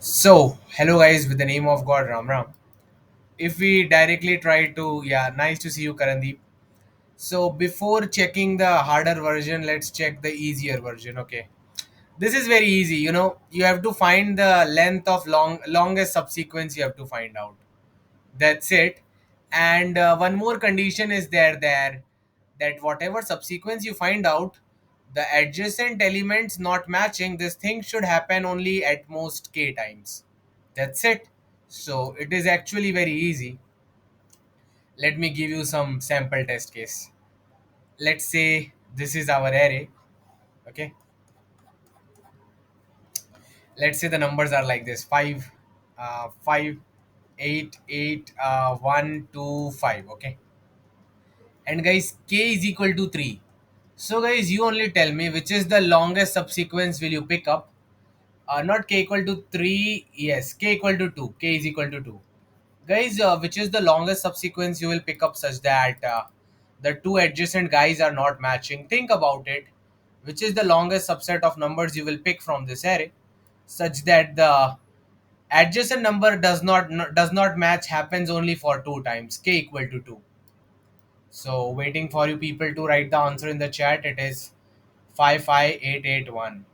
So, hello guys, with the name of God, Ram Ram. If we directly try to, yeah, nice to see you, Karandeep. So, before checking the harder version, let's check the easier version. Okay, this is very easy. You have to find the length of longest subsequence. You have to find out. That's it. And one more condition is there that whatever subsequence you find out, the adjacent elements not matching. This thing should happen only at most k times. That's it. So it is actually very easy. Let me give you some sample test case. Let's say this is our array. Okay. Let's say the numbers are like this: 5, 5, 8, 8, 1, 2, 5. Okay. And guys, k is equal to 3. So guys, you only tell me which is the longest subsequence will you pick up. Not k equal to 3. Yes, k equal to 2. K is equal to 2. Guys, which is the longest subsequence you will pick up such that the two adjacent guys are not matching. Think about it. Which is the longest subset of numbers you will pick from this array such that the adjacent number does not match happens only for two times k equal to 2. So waiting for you people to write the answer in the chat. It is 55881.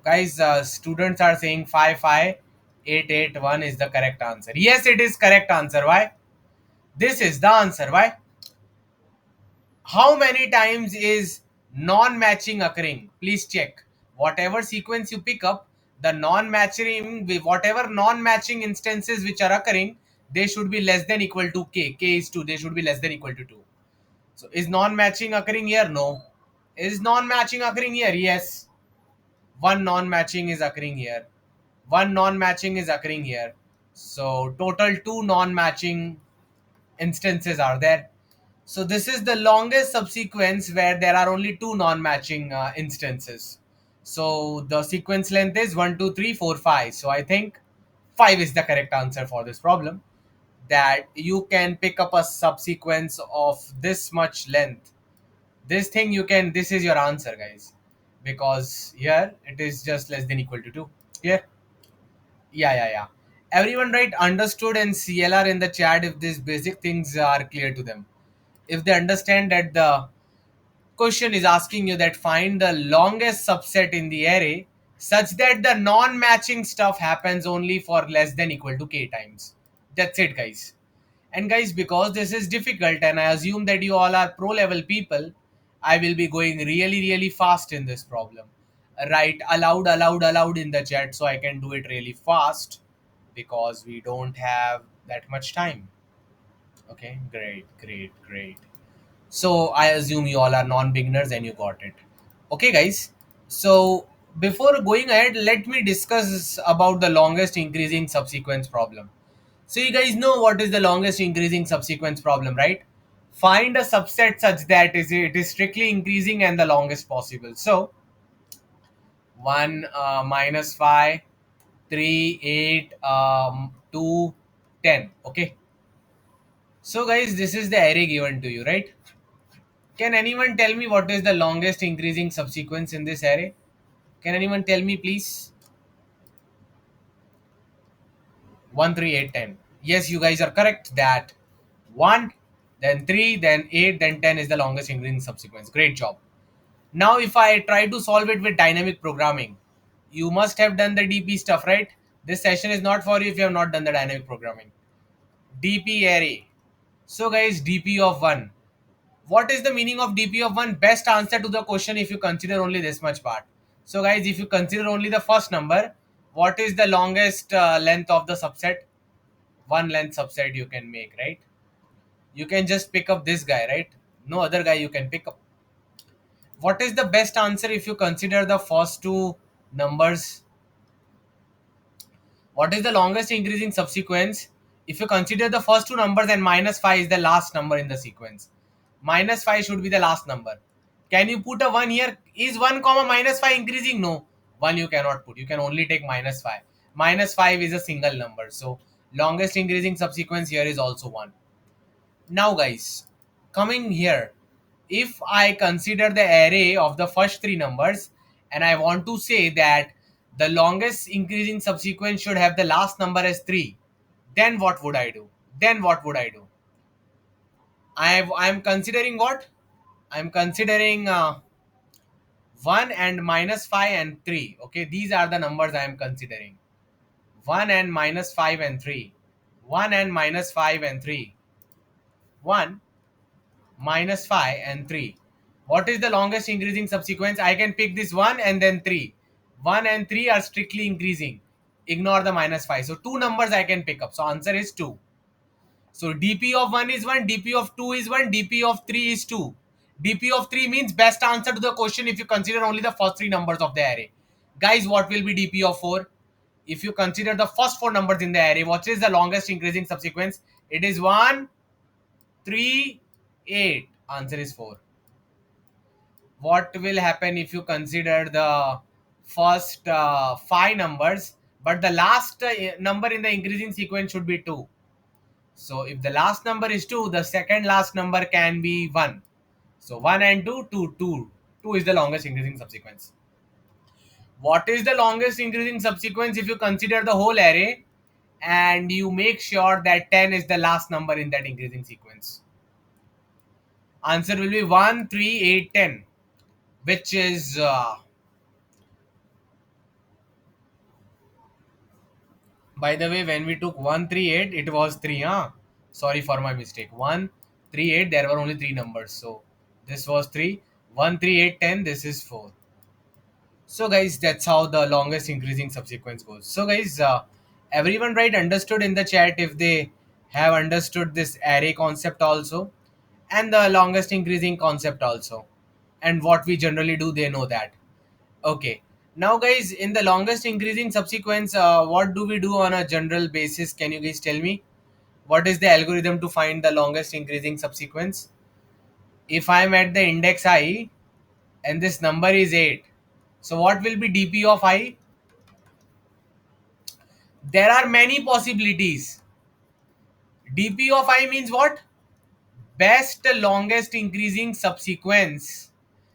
Guys, students are saying 55881 is the correct answer. Yes, it is correct answer. Why? This is the answer. Why? How many times is non-matching occurring? Please check. Whatever sequence you pick up, the non-matching, whatever non-matching instances which are occurring, they should be less than equal to k. K is 2. They should be less than equal to 2. So is non-matching occurring here? No. Is non-matching occurring here? Yes. One non-matching is occurring here. One non-matching is occurring here. So total two non-matching instances are there. So this is the longest subsequence where there are only two non-matching instances. So the sequence length is 1, 2, 3, 4, 5. So I think 5 is the correct answer for this problem. That you can pick up a subsequence of this much length. This thing you can, this is your answer, guys. Because here it is just less than equal to 2. Here. Yeah. Everyone right understood and CLR in the chat if these basic things are clear to them. If they understand that the question is asking you that find the longest subset in the array such that the non-matching stuff happens only for less than equal to k times. That's it, guys. And guys, because this is difficult and I assume that you all are pro level people, I will be going really fast in this problem. Write aloud in the chat so I can do it really fast because we don't have that much time. Okay, great. So I assume you all are non-beginners and you got it. Okay, guys. So before going ahead, let me discuss about the longest increasing subsequence problem. So you guys know what is the longest increasing subsequence problem, right? Find a subset such that it is strictly increasing and the longest possible. So 1, minus 5, 3, 8, 2, 10. Okay. So guys, this is the array given to you, right? Can anyone tell me what is the longest increasing subsequence in this array? Can anyone tell me, please? 1, 3, 8, 10. Yes, you guys are correct that 1, then 3, then 8, then 10 is the longest increasing subsequence. Great job. Now, if I try to solve it with dynamic programming, you must have done the DP stuff, right? This session is not for you if you have not done the dynamic programming. DP array. So, guys, DP of 1. What is the meaning of DP of 1? Best answer to the question if you consider only this much part. So guys, if you consider only the first number, what is the longest length of the subset? One length subset you can make, right? You can just pick up this guy, right? No other guy you can pick up. What is the best answer if you consider the first two numbers? What is the longest increasing subsequence? If you consider the first two numbers and minus 5 is the last number in the sequence. Minus 5 should be the last number. Can you put a 1 here? Is 1 comma minus 5 increasing? No. 1 you cannot put. You can only take minus 5. Minus 5 is a single number. So longest increasing subsequence here is also 1. Now guys, coming here, if I consider the array of the first three numbers and I want to say that The longest increasing subsequence should have the last number as 3. Then what would I do? Then what would I do? I'm considering what? I'm considering 1 and minus 5 and 3. Okay, these are the numbers I am considering. 1 and minus 5 and 3. 1 and minus 5 and 3. 1 minus 5 and 3. What is the longest increasing subsequence? I can pick this 1 and then 3. 1 and 3 are strictly increasing. Ignore the minus 5. So two numbers I can pick up. So answer is 2. So dp of 1 is 1, dp of 2 is 1, dp of 3 is 2. dp of 3 means best answer to the question if you consider only the first three numbers of the array. Guys, what will be dp of 4? If you consider the first four numbers in the array, what is the longest increasing subsequence? It is 1, 3, 8. Answer is 4. What will happen if you consider the first five numbers, but the last number in the increasing sequence should be 2? So if the last number is 2, the second last number can be 1. So 1 and 2, 2, 2. 2 is the longest increasing subsequence. What is the longest increasing subsequence if you consider the whole array and you make sure that 10 is the last number in that increasing sequence? Answer will be 1, 3, 8, 10, which is by the way, when we took 138, it was 3. Sorry for my mistake. 138, there were only 3 numbers. So this was 3. 138, 10, this is 4. So guys, that's how the longest increasing subsequence goes. So guys, everyone right understood in the chat if they have understood this array concept also and the longest increasing concept also. And what we generally do, they know that. Okay. Now, guys, in the longest increasing subsequence, what do we do on a general basis? Can you guys tell me? What is the algorithm to find the longest increasing subsequence? If I'm at the index I and this number is 8, so what will be dp of I? There are many possibilities. dp of I means what? Best longest increasing subsequence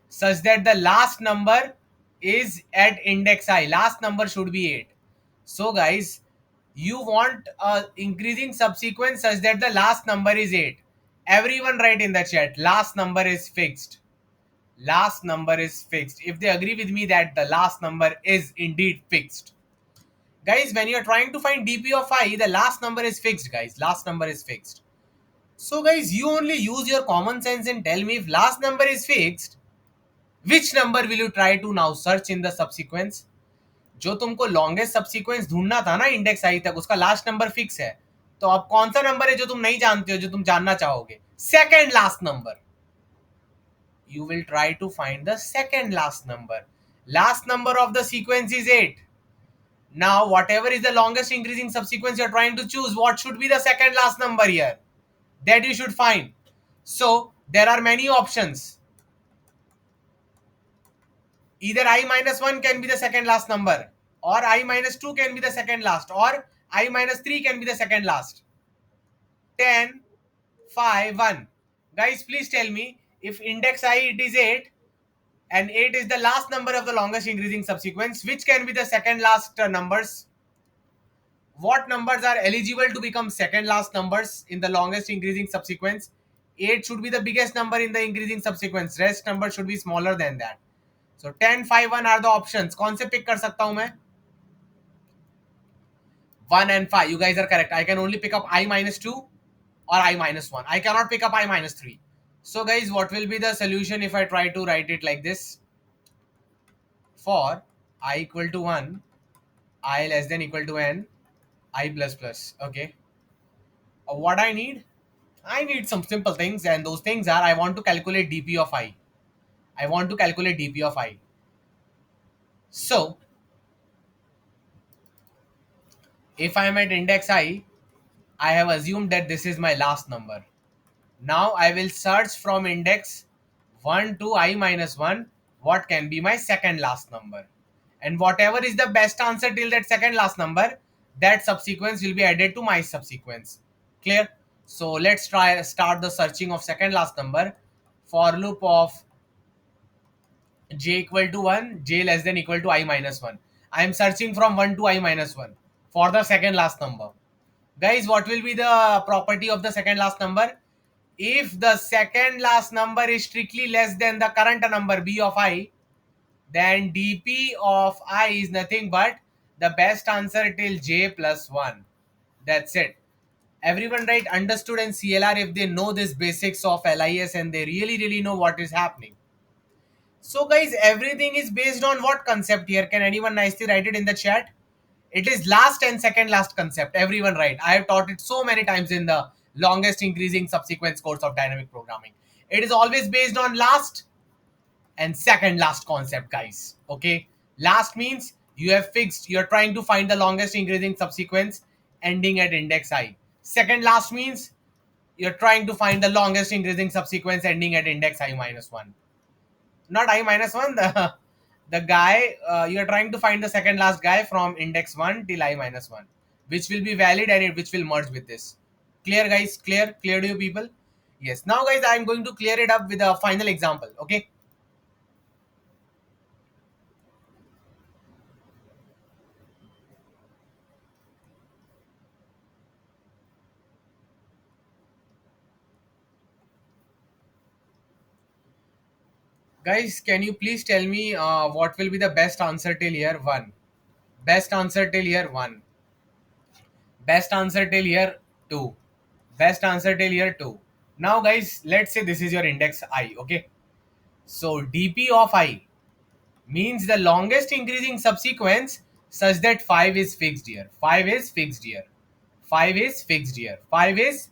such that the last number is at index I. Last number should be 8. So guys, you want a increasing subsequence such that the last number is 8. Everyone write in the chat, last number is fixed. Last number is fixed. If they agree with me that the last number is indeed fixed. Guys, when you're trying to find dp of I, the last number is fixed, guys. Last number is fixed. So guys, you only use your common sense and tell me if last number is fixed, which number will you try to now search in the subsequence? जो तुमको longest subsequence ढूंढना था ना index आई तक, उसका last number fix है, तो अब कौन सा नंबर है जो तुम नहीं जानते हो, जो तुम जानना चाहोगे? Second last number. You will try to find the second last number. Last number of the sequence is 8. Now, whatever is the longest increasing subsequence you're trying to choose, what should be the second last number here? That you should find. So, there are many options. Either I minus 1 can be the second last number, or I minus 2 can be the second last, or I minus 3 can be the second last. 10, 5, 1. Guys, please tell me if index I it is 8 and 8 is the last number of the longest increasing subsequence, which can be the second last numbers? What numbers are eligible to become second last numbers in the longest increasing subsequence? 8 should be the biggest number in the increasing subsequence. Rest numbers should be smaller than that. So 10, 5, 1 are the options. कौन से pick कर सकता हूं मैं? 1 and 5. You guys are correct. I can only pick up I minus 2 or I minus 1. I cannot pick up I minus 3. So guys, what will be the solution if I try to write it like this? For I equal to 1, I less than equal to n, I plus plus. Okay. What I need? I need some simple things, and those things are I want to calculate dp of I. I want to calculate dp of I. So if I am at index I have assumed that this is my last number. Now I will search from index 1 to I minus 1 what can be my second last number. And whatever is the best answer till that second last number, that subsequence will be added to my subsequence. Clear? So let's start the searching of second last number. For loop of j equal to 1, j less than equal to I minus 1. I am searching from 1 to I minus 1 for the second last number. Guys, what will be the property of the second last number? If the second last number is strictly less than the current number b of I, then dp of I is nothing but the best answer till j plus 1. That's it. Everyone right understood in CLR if they know this basics of LIS and they really know what is happening. So guys, everything is based on what concept here? Can anyone nicely write it in the chat? It is last and second last concept. Everyone right. I have taught it so many times in the longest increasing subsequence course of dynamic programming. It is always based on last and second last concept, guys. Okay. Last means you have fixed, you're trying to find the longest increasing subsequence ending at index I. Second last means you're trying to find the longest increasing subsequence ending at index I minus 1. Not I minus 1, the guy, you're trying to find the second last guy from index 1 till I minus 1, which will be valid and which will merge with this. Clear, guys? Clear to you people? Yes. Now guys, I'm going to clear it up with a final example. Okay. Guys, can you please tell me what will be the best answer till year 1? Best answer till year 1. Best answer till year 2. Best answer till year 2. Now guys, let's say this is your index I. Okay. So dp of I means the longest increasing subsequence such that 5 is fixed here. 5 is fixed here. 5 is fixed here. 5 is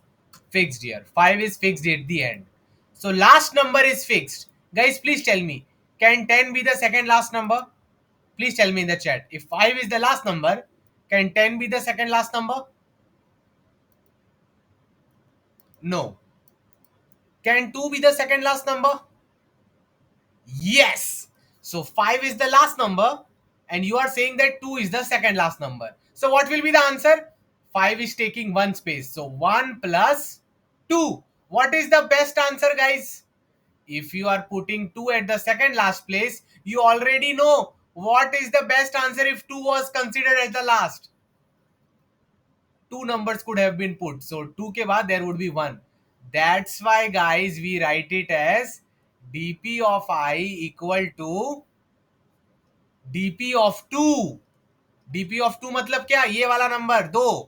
fixed here. 5 is fixed at the end. So last number is fixed. Guys, please tell me, can 10 be the second last number? Please tell me in the chat. If 5 is the last number, can 10 be the second last number? No. Can 2 be the second last number? Yes. So 5 is the last number and you are saying that 2 is the second last number. So what will be the answer? 5 is taking one space. So 1 plus 2. What is the best answer, guys? If you are putting 2 at the second last place, you already know what is the best answer if 2 was considered as the last. Two numbers could have been put. So 2 ke baad there would be 1. That's why, guys, we write it as dp of I equal to dp of 2. dp of 2 मतलब क्या? ये वाला number 2.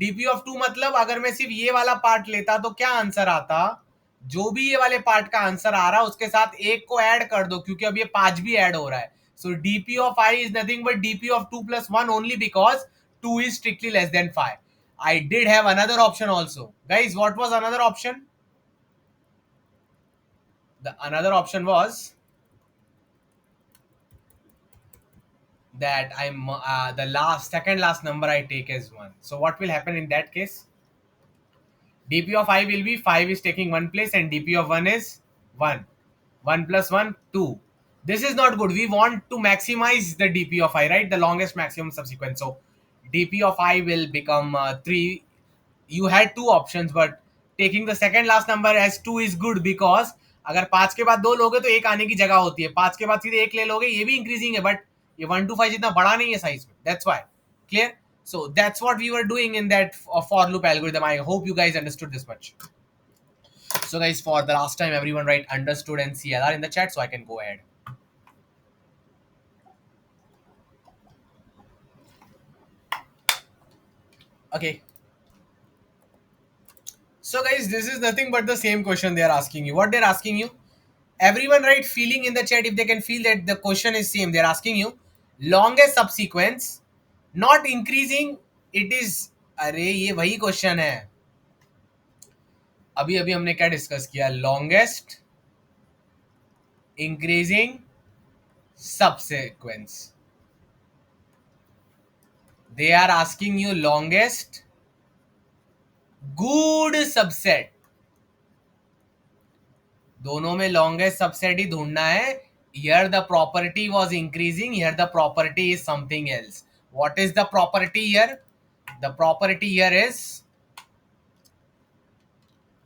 dp of 2 मतलब अगर मैं सिर्फ ये वाला पार्ट लेता तो क्या आंसर आता? जो भी ये वाले पार्ट का आंसर आ रहा है उसके साथ एक को ऐड कर दो क्योंकि अब ये 5 भी ऐड हो रहा है. So dp of I is nothing but dp of 2 plus 1 only because 2 is strictly less than 5. I did have another option also. Guys, what was another option? The another option was that I'm the second last number I take as 1. So what will happen in that case? dp of I will be 5 is taking one place and dp of 1 is 1. 1 plus 1, 2. This is not good. We want to maximize the dp of I, right? The longest maximum subsequence. So dp of I will become 3. You had two options, but taking the second last number as 2 is good because अगर 5 के बाद 2 लोगे तो एक आने की जगह होती है. 5 के बाद सीधे एक ले लोगे, ये भी इंक्रीजिंग है बट ये 1 to 5 जितना बड़ा नहीं है साइज में. That's why. Clear? So that's what we were doing in that for loop algorithm. I hope you guys understood this much. So guys, for the last time, everyone write understood and CLR in the chat so I can go ahead. Okay. So guys, this is nothing but the same question they are asking you. What they're asking you? Everyone write feeling in the chat if they can feel that the question is same. They're asking you longest subsequence, not increasing. It is अरे ये वही question है. अभी अभी हमने क्या discuss किया? Longest increasing subsequence. They are asking you longest good subset. दोनों में longest subset ही ढूंढना है. Here the property was increasing. Here the property is something else. What is the property here? The property here is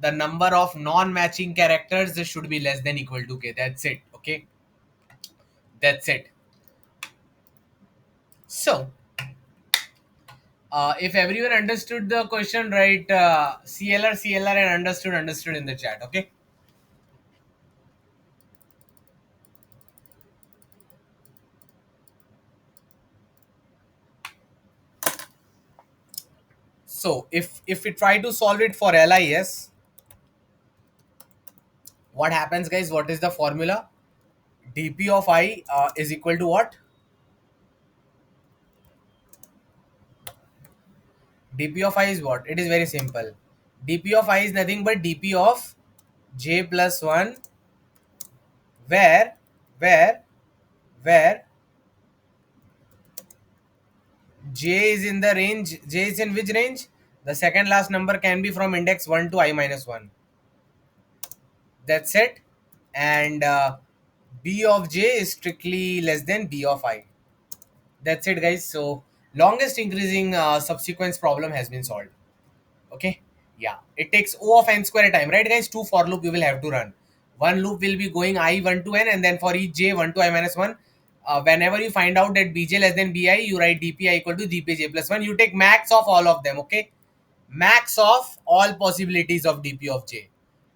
the number of non-matching characters should be less than equal to k. That's it. Okay. That's it. So, if everyone understood the question right, CLR and understood in the chat. Okay. So if we try to solve it for LIS, what happens, guys? What is the formula? dp of I is equal to what? dp of I is what? It is very simple. dp of I is nothing but dp of j plus 1, where where where j is in the range. J is in which range? The second last number can be from index 1 to I minus 1. That's it. And b of j is strictly less than b of I. That's it, guys. So longest increasing subsequence problem has been solved. Okay. Yeah, it takes O of n square time, right, guys? Two for loop you will have to run. One loop will be going I 1 to n, and then for each j 1 to I minus 1, whenever you find out that bj less than bi, you write dpi equal to dpj plus 1. You take max of all of them. Okay, max of all possibilities of dp of j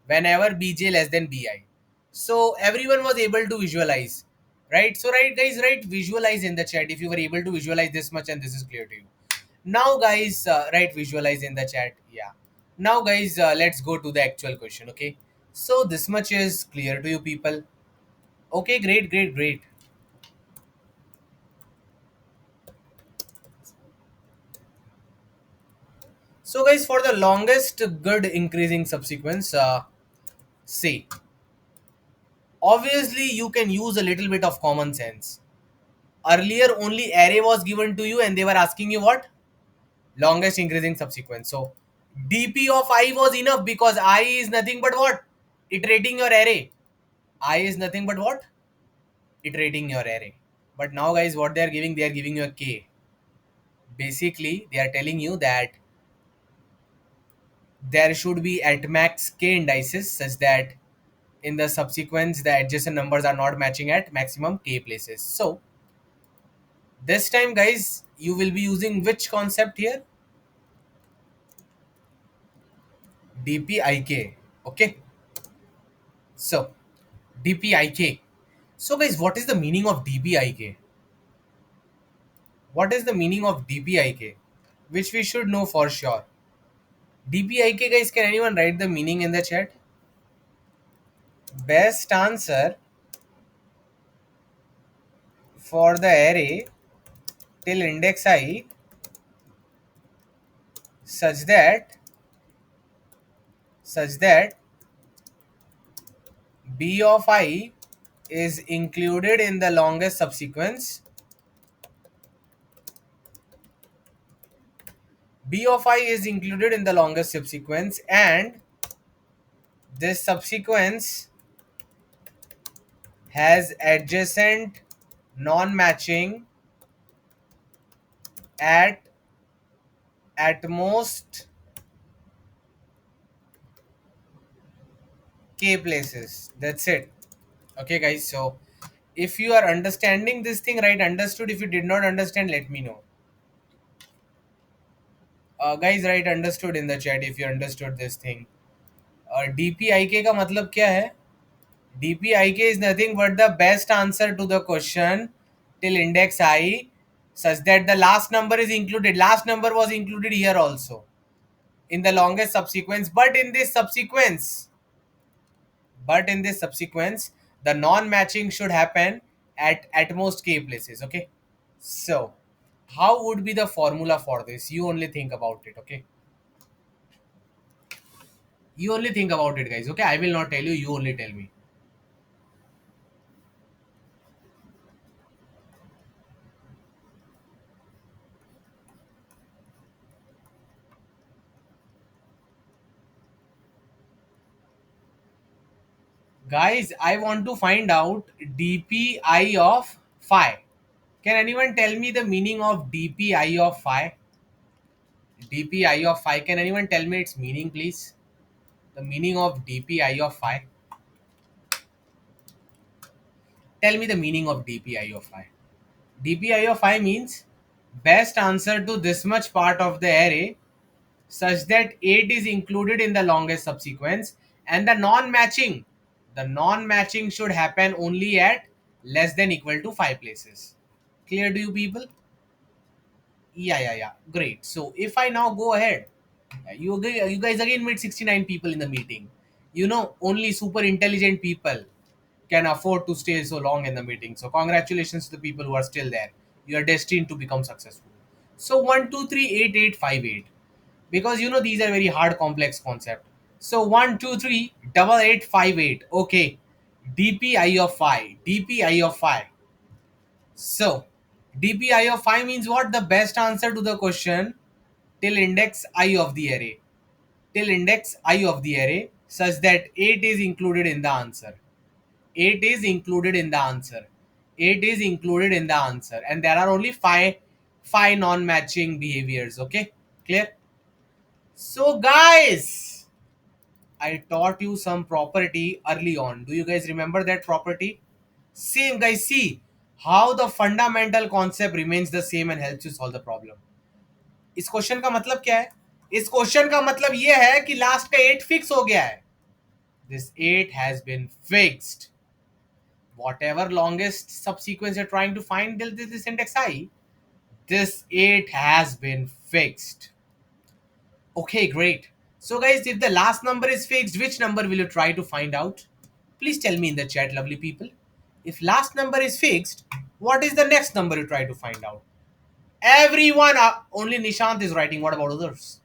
whenever bj less than bi. So everyone was able to visualize, right? So right, guys, right, visualize in the chat if you were able to visualize this much and this is clear to you. Now, guys, right, visualize in the chat. Yeah. Now, guys, let's go to the actual question. Okay. So this much is clear to you people. Okay, great, great, great. So, guys, for the longest good increasing subsequence, say, obviously you can use a little bit of common sense. Earlier, only array was given to you and they were asking you what? Longest increasing subsequence. So, dp of I was enough because I is nothing but what? Iterating your array. I is nothing but what? Iterating your array. But now, guys, what they are giving you a k. Basically, they are telling you that there should be at max k indices such that in the subsequence the adjacent numbers are not matching at maximum k places. So this time, guys, you will be using which concept here? dpik. Okay, so dpik. So, guys, what is the meaning of dpik? What is the meaning of dpik? Which we should know for sure. dpik, guys, can anyone write the meaning in the chat? Best answer for the array till index I such that such that b of I is included in the longest subsequence. B of I is included in the longest subsequence, and this subsequence has adjacent non-matching at most k places. That's it. Okay, guys. So if you are understanding this thing right, understood. If you did not understand, let me know. Guys, right, understood in the chat if you understood this thing. DPIK का मतलब क्या है? DPIK is nothing but the best answer to the question till index I such that the last number is included. Last number was included here also in the longest subsequence. But in this subsequence, the non-matching should happen at most k places. Okay. So, how would be the formula for this? You only think about it. Okay. You only think about it, guys. Okay. I will not tell you. You only tell me. Guys, I want to find out dpi of phi. Can anyone tell me the meaning of dpi of phi? dpi of phi. Can anyone tell me its meaning, please? The meaning of dpi of phi. Tell me the meaning of dpi of phi. dpi of phi means best answer to this much part of the array such that 8 is included in the longest subsequence, and the non matching should happen only at less than equal to 5 places. Clear to you people? Yeah, great. So if I now go ahead, you guys again meet 69 people in the meeting. Only super intelligent people can afford to stay so long in the meeting. So congratulations to the people who are still there. You are destined to become successful. So 1 2 3 8 8 5 8, because these are very hard complex concept. So 1 2 3 88 58. Okay, DPI of 5. DPI of 5. So DPI of 5 means what? The best answer to the question till index I of the array. Till index I of the array such that 8 is included in the answer. 8 is included in the answer. 8 is included in the answer. And there are only five non-matching behaviors. Okay? Clear? So guys, I taught you some property early on. Do you guys remember that property? Same guys, see how the fundamental concept remains the same and helps you solve the problem. इस question का मतलब क्या है? इस question का मतलब ये है कि लास्ट का 8 फिक्स हो गया है. This 8 has been fixed. Whatever longest subsequence you're trying to find till this index I, this 8 has been fixed. Okay, great. So guys, if the last number is fixed, which number will you try to find out? Please tell me in the chat, lovely people. If last number is fixed, what is the next number you try to find out? Everyone, only Nishant is writing. What about others?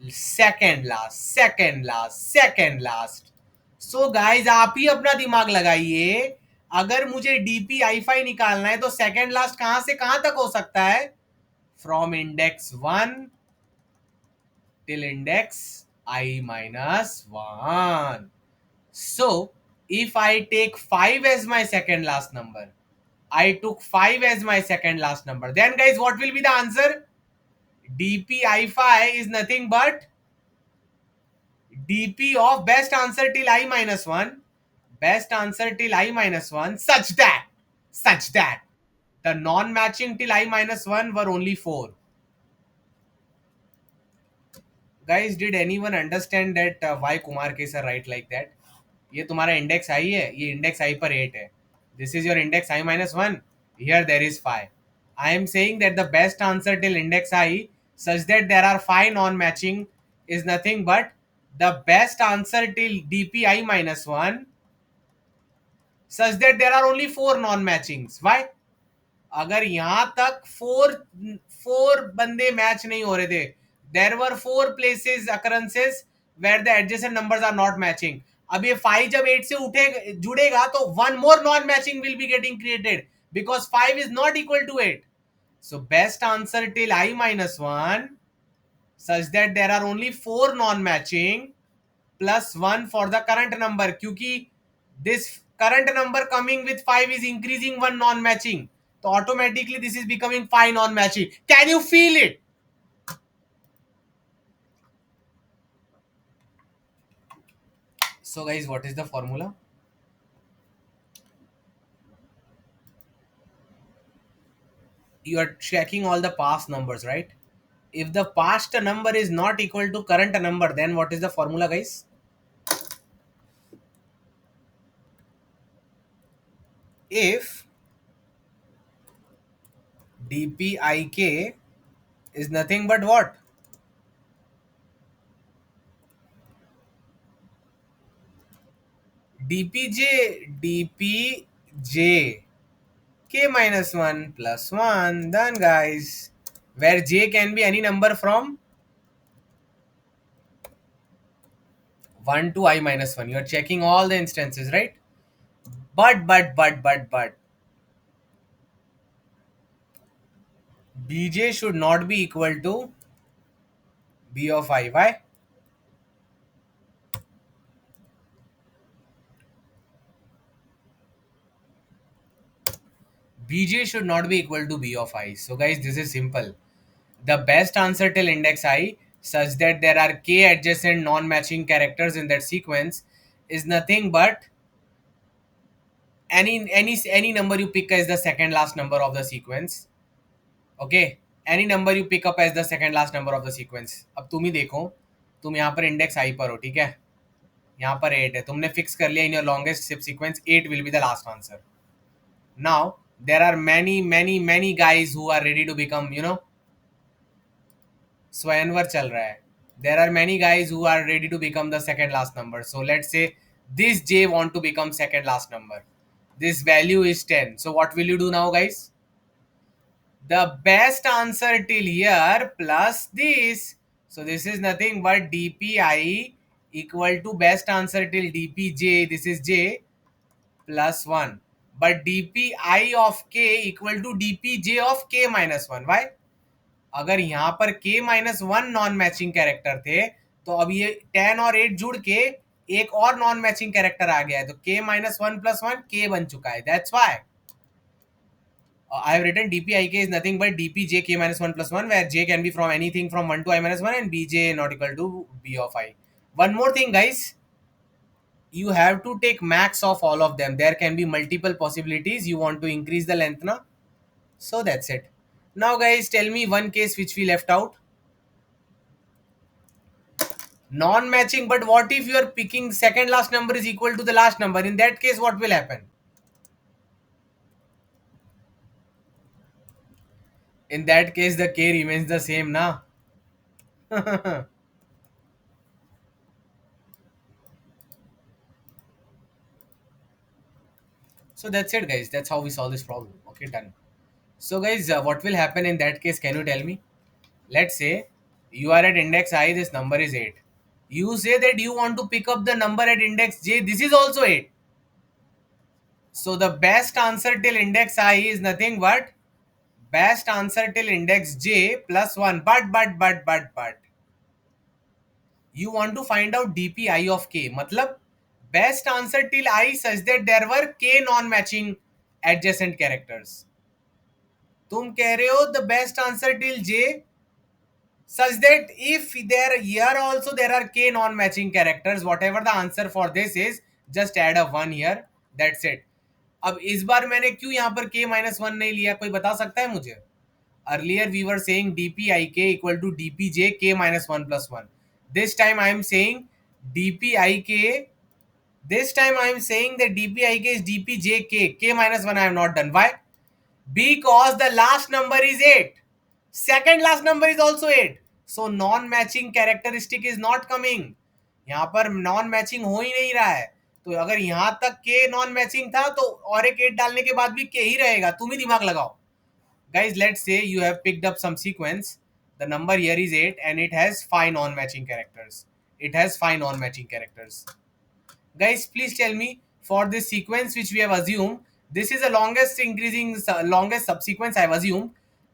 Second last, second last, second last. So guys, आप ही अपना दिमाग लगाइए. अगर मुझे DPI5 निकालना है तो second last कहां से कहां तक हो सकता है? From index 1 till index I minus 1. So if I take 5 as my second last number, I took 5 as my second last number, then guys, what will be the answer? DPI5 is nothing but DP of best answer till I minus 1, best answer till I minus 1, such that the non-matching till I minus 1 were only 4. Guys, did anyone understand that why Kumar K sir write like that? ये तुम्हारा index आई है, ये index आई पर 8 है. This is your index I minus 1. Here there is 5. I am saying that the best answer till index I such that there are 5 non-matching is nothing but the best answer till DPI minus 1 such that there are only 4 non-matchings. Why? अगर यहां तक four बंदे match नहीं हो रहे थे, there were 4 places occurrences where the adjacent numbers are not matching. अब ये 5 जब 8 से उठे जुड़ेगा तो one more non matching will be getting created because 5 is not equal to 8. So best answer till I minus 1 such that there are only 4 non matching plus 1 for the current number, क्योंकि this current number coming with 5 is increasing one non matching, so automatically this is becoming 5 non matching. Can you feel it? So guys, what is the formula? You are checking all the past numbers, right? If the past number is not equal to current number, then what is the formula, guys? If DPIK is nothing but what? DPJ K minus 1 plus 1. Done, guys. Where J can be any number from 1 to I minus 1. You are checking all the instances, right? But Bj should not be equal to B of I. Why? Bj should not be equal to B of I. So guys, this is simple. The best answer till index I such that there are k adjacent non-matching characters in that sequence is nothing but any number you pick as the second last number of the sequence. Okay, any number you pick up as the second last number of the sequence. अब तुम ही देखो, तुम यहाँ पर index आई पर हो, ठीक है, यहाँ पर 8 है, तुमने फिक्स कर लिया in your longest ship sequence 8 will be the last answer. Now there are many many many guys who are ready to become you know, स्वयंवर चल रहा है. There are many guys who are ready to become the second last number. So let's say this J want to become second last number. This value is 10. So what will you do now, guys? The best answer till here plus this. So this is nothing but dpi equal to best answer till dpj. This is j plus 1. But dpi of k equal to dpj of k minus 1. Why? अगर यहाँ पर k minus one non matching character थे, तो अब ये 10 और 8 जुड़ के एक और नॉन मैचिंग कैरेक्टर आ गया है, तो k minus one plus one k बन चुका है. That's why I have written dpik is nothing but dpj k minus 1 plus 1, where j can be from anything from 1 to I minus 1 and bj not equal to b of I. One more thing, guys. You have to take max of all of them. There can be multiple possibilities. You want to increase the length, na? So that's it. Now, guys, tell me one case which we left out. Non-matching, but what if you are picking second last number is equal to the last number? In that case, what will happen? In that case, the k remains the same, na? So that's it, guys. That's how we solve this problem. Okay, done. So, guys, what will happen in that case? Can you tell me? Let's say you are at index I, this number is 8. You say that you want to pick up the number at index j, this is also 8. So, the best answer till index I is nothing but best answer till index j plus 1. But you want to find out dpi of k. Matlab, best answer till I such that there were k non-matching adjacent characters. तुम कह रहे हो the best answer till j such that if there here also there are k non-matching characters, whatever the answer for this is, just add a 1 here. That's it. अब इस बार मैंने क्यों यहाँ पर k minus 1 नहीं लिया, कोई बता सकता है मुझे? Earlier we were saying dpik equal to dpj k minus 1 plus 1. This time I am saying dpik. This time I am saying that dpik is dpjk. K minus 1 I have not done. Why? Because the last number is 8. Second last number is also 8. So non-matching characteristic is not coming. यहाँ पर non matching हो ही नहीं रहा है. तो अगर यहाँ तक के नॉन मैचिंग था तो और एक 8 डालने के बाद भी के ही रहेगा. तुम ही दिमाग लगाओ. Guys, let's say you have picked up some sequence. The number here is 8 and it has 5 non-matching characters. It has 5 non-matching characters. Guys, please tell me, for this sequence which we have assumed, this is the longest increasing, longest subsequence I have assumed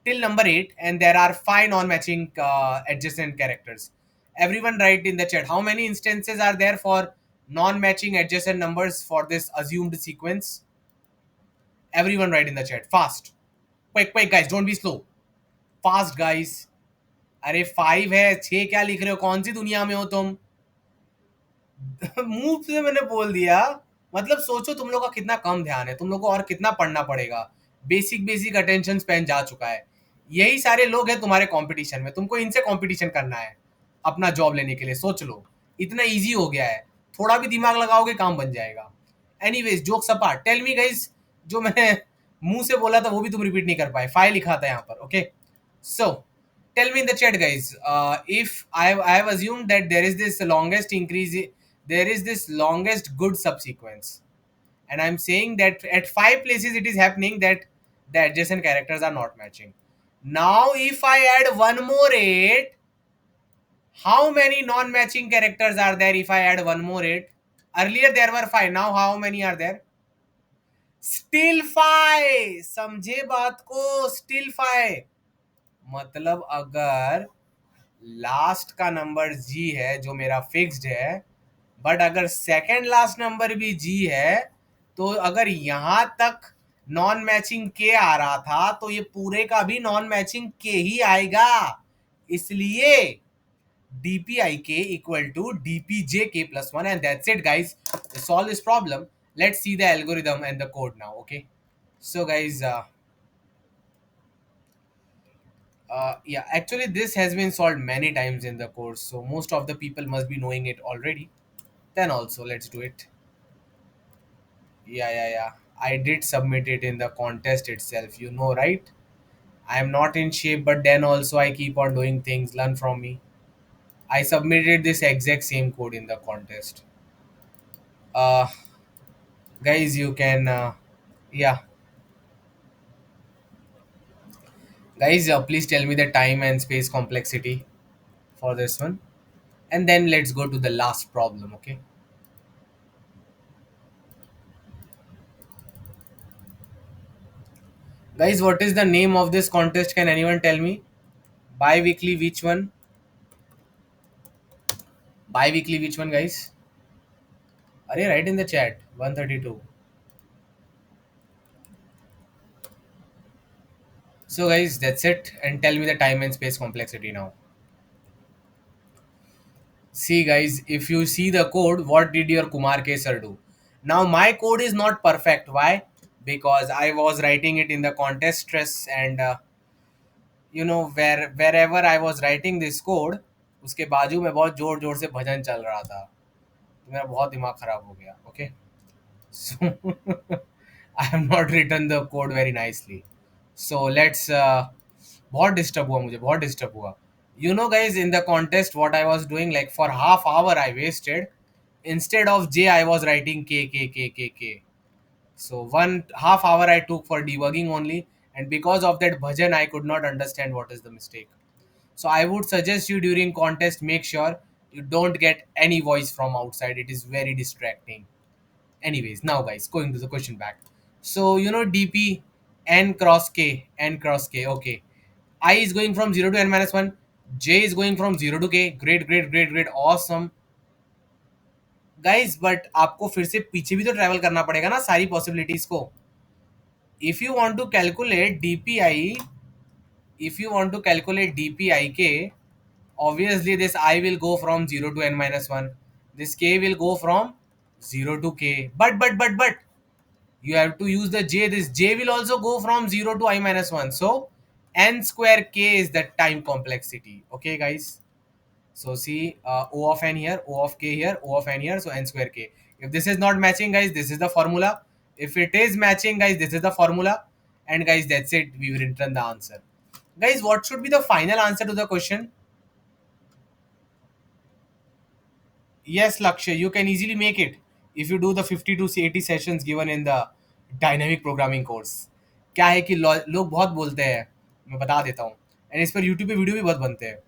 till number 8, and there are 5 non-matching adjacent characters. Everyone write in the chat how many instances are there for non-matching adjacent numbers for this assumed sequence. Everyone write in the chat fast. Quick guys, don't be slow. Fast guys. अरे 5 है, 6 क्या लिख रहे हो? कौन सी दुनिया में हो तुम? मुंह से मैंने बोल दिया. मतलब सोचो तुम लोग का कितना कम ध्यान है, तुम लोग को और कितना पढ़ना पड़ेगा. बेसिक अटेंशन स्पैन जा चुका है. यही सारे लोग हैं तुम्हारे कंपटीशन में, तुमको इनसे कंपटीशन करना है अपना जॉब लेने के लिए. सोच लो, इतना इजी हो गया है. थोड़ा भी दिमाग लगाओगे काम बन जाएगा. Anyways, jokes apart, tell me guys, जो मैंने मुंह से बोला था वो भी तुम रिपीट नहीं कर पाए. 5 लिखा था यहाँ पर. Okay, so tell me in the chat, guys, if I have assumed that there is this longest increase, there is this longest good subsequence, and I'm saying that at 5 places it is happening that the adjacent characters are not matching. Now if I add one more 8, how many non-matching characters are there if I add one more 8? Earlier there were 5, now how many are there? Still 5. समझे बात को? Still 5. मतलब अगर last का number जी है जो मेरा fixed है, बट अगर सेकंड लास्ट नंबर भी जी है, तो अगर यहां तक नॉन मैचिंग के आ रहा था तो ये पूरे का भी नॉन मैचिंग के ही आएगा. इसलिए dpi k equal to dpj k plus 1, and that's it, guys. To solve this problem, let's see the algorithm and the code now. Okay, so guys, Yeah, actually, this has been solved many times in the course, so most of the people must be knowing it already. Then also, let's do it. Yeah, yeah, yeah. I did submit it in the contest itself, you know, right? I am not in shape, but then also I keep on doing things. Learn from me. I submitted this exact same code in the contest. Uh, guys, you can, yeah, guys, please tell me the time and space complexity for this one, and then let's go to the last problem. Okay, guys, what is the name of this contest? Can anyone tell me? Bi-weekly, which one? Bi-weekly, which one, guys? Are you right in the chat? 132. So, guys, that's it. And tell me the time and space complexity now. See, guys, if you see the code, what did your Kumar Kesar do? Now, my code is not perfect. Why? Because I was writing it in the contest stress, and wherever I was writing this code, उसके बाजू में बहुत जोर जोर से भजन चल रहा था, तो मेरा बहुत दिमाग खराब हो गया. Okay, so I have not written the code very nicely. So let's बहुत डिस्टर्ब हुआ, मुझे बहुत डिस्टर्ब हुआ. Guys, in the contest, what I was doing, like for half hour I wasted. Instead of J, I was writing K, K, K, K, K. So one half hour I took for debugging only, and because of that bhajan, I could not understand what is the mistake. So I would suggest you during contest, make sure you don't get any voice from outside. It is very distracting. Anyways, now guys, going to the question back. So DP n cross k, n cross k. Okay, I is going from 0 to n minus 1. J is going from 0 to k. Great, great, great, great, awesome. Guys, but आपको फिर से पीछे भी तो travel करना पड़ेगा ना सारी पॉसिबिलिटीज को. If you want to calculate DPI, if you want to calculate DPIK, obviously this I will go from 0 to n minus 1. This k will go from 0 to k. But you have to use the j. This j will also go from 0 to I minus 1. So n square k is the time complexity. Okay, guys. So see, O of n here, O of k here, O of n here. So n square k. If this is not matching, guys, this is the formula. If it is matching, guys, this is the formula. And guys, that's it. We will return the answer. Guys, what should be the final answer to the question? Yes, Lakshay, you can easily make it if you do the 50 to 80 sessions given in the dynamic programming course. क्या है कि लोग बहुत बोलते हैं, मैं बता देता हूँ, एंड इस पर यूट्यूब पे वीडियो भी बहुत बनते हैं.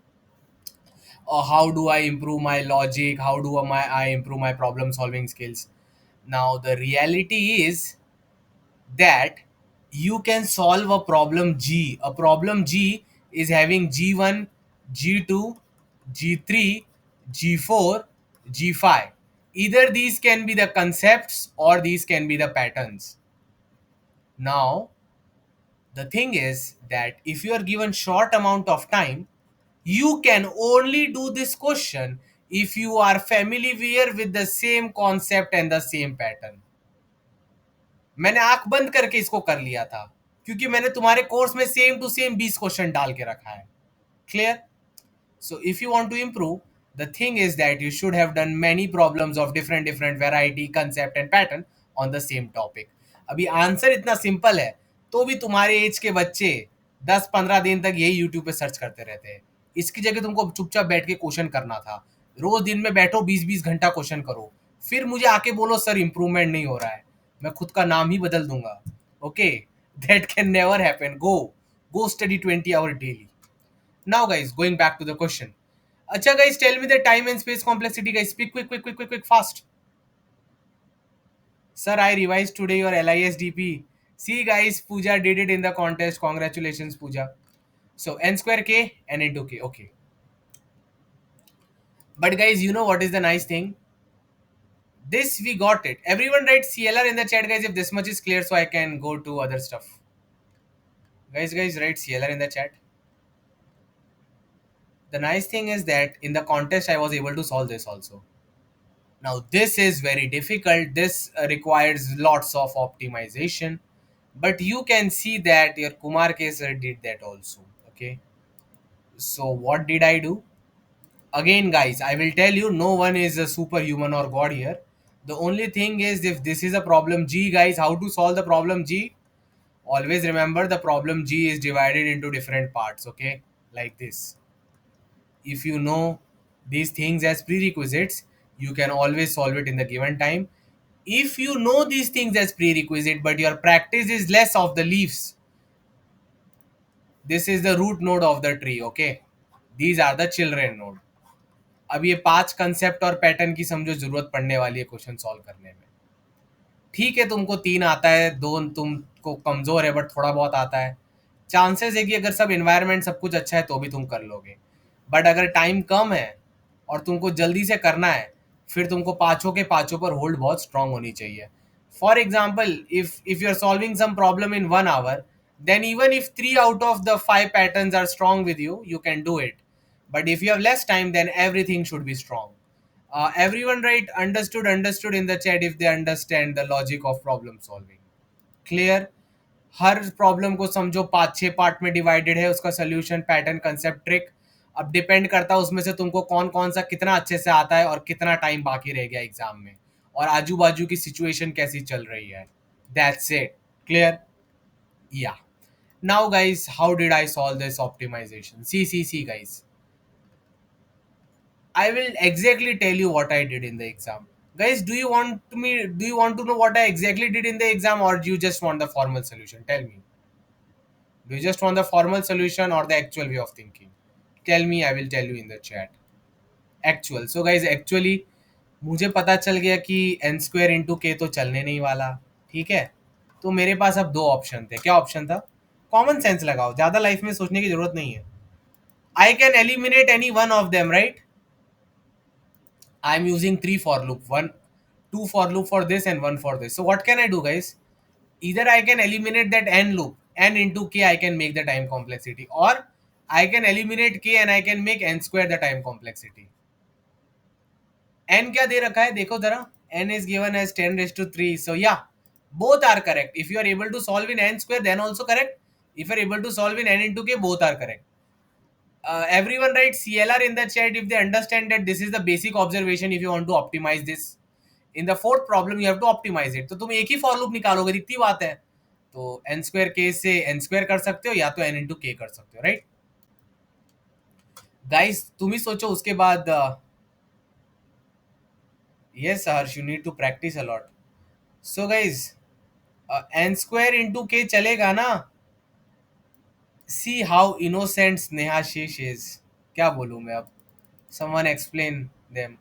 How do I improve my logic? How do I improve my problem solving skills? Now the reality is that you can solve a problem G. A problem G is having G1, G2, G3, G4, G5. Either these can be the concepts or these can be the patterns. Now, the thing is that if you are given short amount of time, you can only do this question if you are familiar with the same concept and the same pattern. मैंने आंख बंद करके इसको कर लिया था क्योंकि मैंने तुम्हारे कोर्स में सेम टू सेम 20 क्वेश्चन डाल के रखा है. Clear? So if you want to improve, the thing is that you should have done many problems of different variety, concept and pattern on the same topic. अभी answer इतना simple है तो भी तुम्हारे एज के बच्चे 10-15 दिन तक यही यूट्यूब पे सर्च करते रहते हैं. इसकी जगह तुमको चुपचाप बैठ के क्वेश्चन करना था. रोज दिन में बैठो 20-20 घंटा क्वेश्चन करो, फिर मुझे आके बोलो सर इंप्रूवमेंट नहीं हो रहा है, मैं खुद का नाम ही बदल दूंगा. Okay, that can never happen. Go study 20 hour daily. Now, guys, going back to the question. Acha, guys, tell me the time and space complexity, guys. Speak quick, fast. Sir, I revised today your LISDP. See, guys, Pooja did it in the contest. Congratulations, Pooja. So, n square k, n into k. Okay. But, guys, you know what is the nice thing? This, we got it. Everyone write CLR in the chat, guys, if this much is clear so I can go to other stuff. Guys, write CLR in the chat. The nice thing is that in the contest, I was able to solve this also. Now this is very difficult. This requires lots of optimization, but you can see that your Kumar Kesar did that also. Okay. So what did I do? Again, guys, I will tell you, no one is a superhuman or god here. The only thing is, if this is a problem G, guys, how to solve the problem G? Always remember, the problem G is divided into different parts, okay? Like this. If you know these things as prerequisites, you can always solve it in the given time. If you know these things as prerequisite but your practice is less of the leaves, this is the root node of the tree, okay? These are the children node. अब ये 5 concept और pattern की समझो जरूरत पड़ने वाली है question solve करने में. ठीक है, तुमको 3 आता है, 2 तुमको कमजोर है बट थोड़ा बहुत आता है. चांसेस है कि अगर सब इन्वायरमेंट सब कुछ अच्छा है तो भी तुम कर लोगे. बट अगर टाइम कम है और तुमको जल्दी से करना है, फिर तुमको पांचों के पांचों पर होल्ड बहुत स्ट्रांग होनी चाहिए. For example, if you are solving some problem in 1 hour, then even if 3 out of the 5 patterns are strong with you, you can do it. But if you have less time, then everything should be strong. Everyone write understood in the chat if they understand the logic of problem solving. Clear? Her problem को समझो 5-6 part में divided है, उसका solution, pattern, concept, trick. अब depend करता है उसमें से तुमको कौन कौन सा कितना अच्छे से आता है और कितना टाइम बाकी रह गया एग्जाम में, और आजू बाजू की सिचुएशन कैसी चल रही है. That's it. Clear? Yeah. Now guys, how did I solve this optimisation? See guys, I will exactly tell you what I did in the exam. Guys, do you want to know what I exactly did in the exam, or do you just want the formal solution? Tell me. Do you just want the formal solution or the actual way of thinking? Tell me, I will tell you in the chat. Actual. So guys, actually मुझे पता चल गया कि n square into के तो चलने नहीं वाला. ठीक है, तो मेरे पास अब 2 ऑप्शन थे. क्या ऑप्शन था? कॉमन सेंस लगाओ, ज्यादा लाइफ में सोचने की जरूरत नहीं है. I can eliminate any one of them, right? I'm using 3 for loop, 2 for loop for this and 1 for this. So what can I do, guys? Either I can eliminate that n loop, n into k, I can make the time complexity, or I can eliminate k and I can make n square the time complexity. N क्या दे रखा है देखो जरा. N is given as 10⁻3. So yeah, both are correct. If you are able to solve in n square, then also correct. If you are able to solve in n into k, both are correct. Everyone write CLR in the chat if they understand that this is the basic observation if you want to optimize this. In the fourth problem you have to optimize it. तो तुम एक ही for loop निकालोगे, इतनी बात है. तो N square के से एन स्क्वायर कर सकते हो या तो एन इंटू के कर सकते हो, राइट? गाइस तुम ही सोचो उसके बाद. Yes Harsh, you need to practise a lot. So guys, N square into K चलेगा ना? सी हाउ इनोसेंट स्नेहा शेष इज. क्या बोलूं मैं अब? Someone explain them.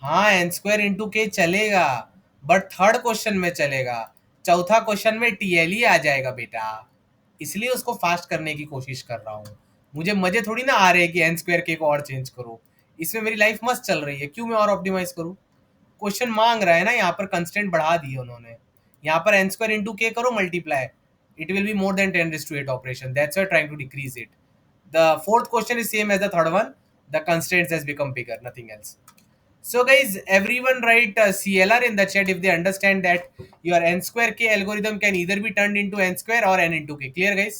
हाँ, एन स्क्वायर इंटू के चलेगा, बट थर्ड क्वेश्चन में चलेगा. चौथा क्वेश्चन में टीएल ही आ जाएगा बेटा. इसलिए उसको फास्ट करने की कोशिश कर रहा हूँ. मुझे मजे थोड़ी ना आ रहे हैं कि एन स्क्वायर के को और चेंज करो. इसमें मेरी लाइफ मस्त चल रही है, क्यों मैं और ऑप्टिमाइज करूँ? क्वेश्चन मांग रहा है ना, यहाँ पर कंस्टेंट बढ़ा दिए उन्होंने. यहाँ पर एन स्क्वायर इंटू के करो multiply, it will be more than 10⁻8 operation. That's why trying to decrease it. The fourth question is same as the third one. The constraints has become bigger, nothing else. So guys, everyone write CLR in the chat if they understand that your n square k algorithm can either be turned into n square or n into k. Clear guys?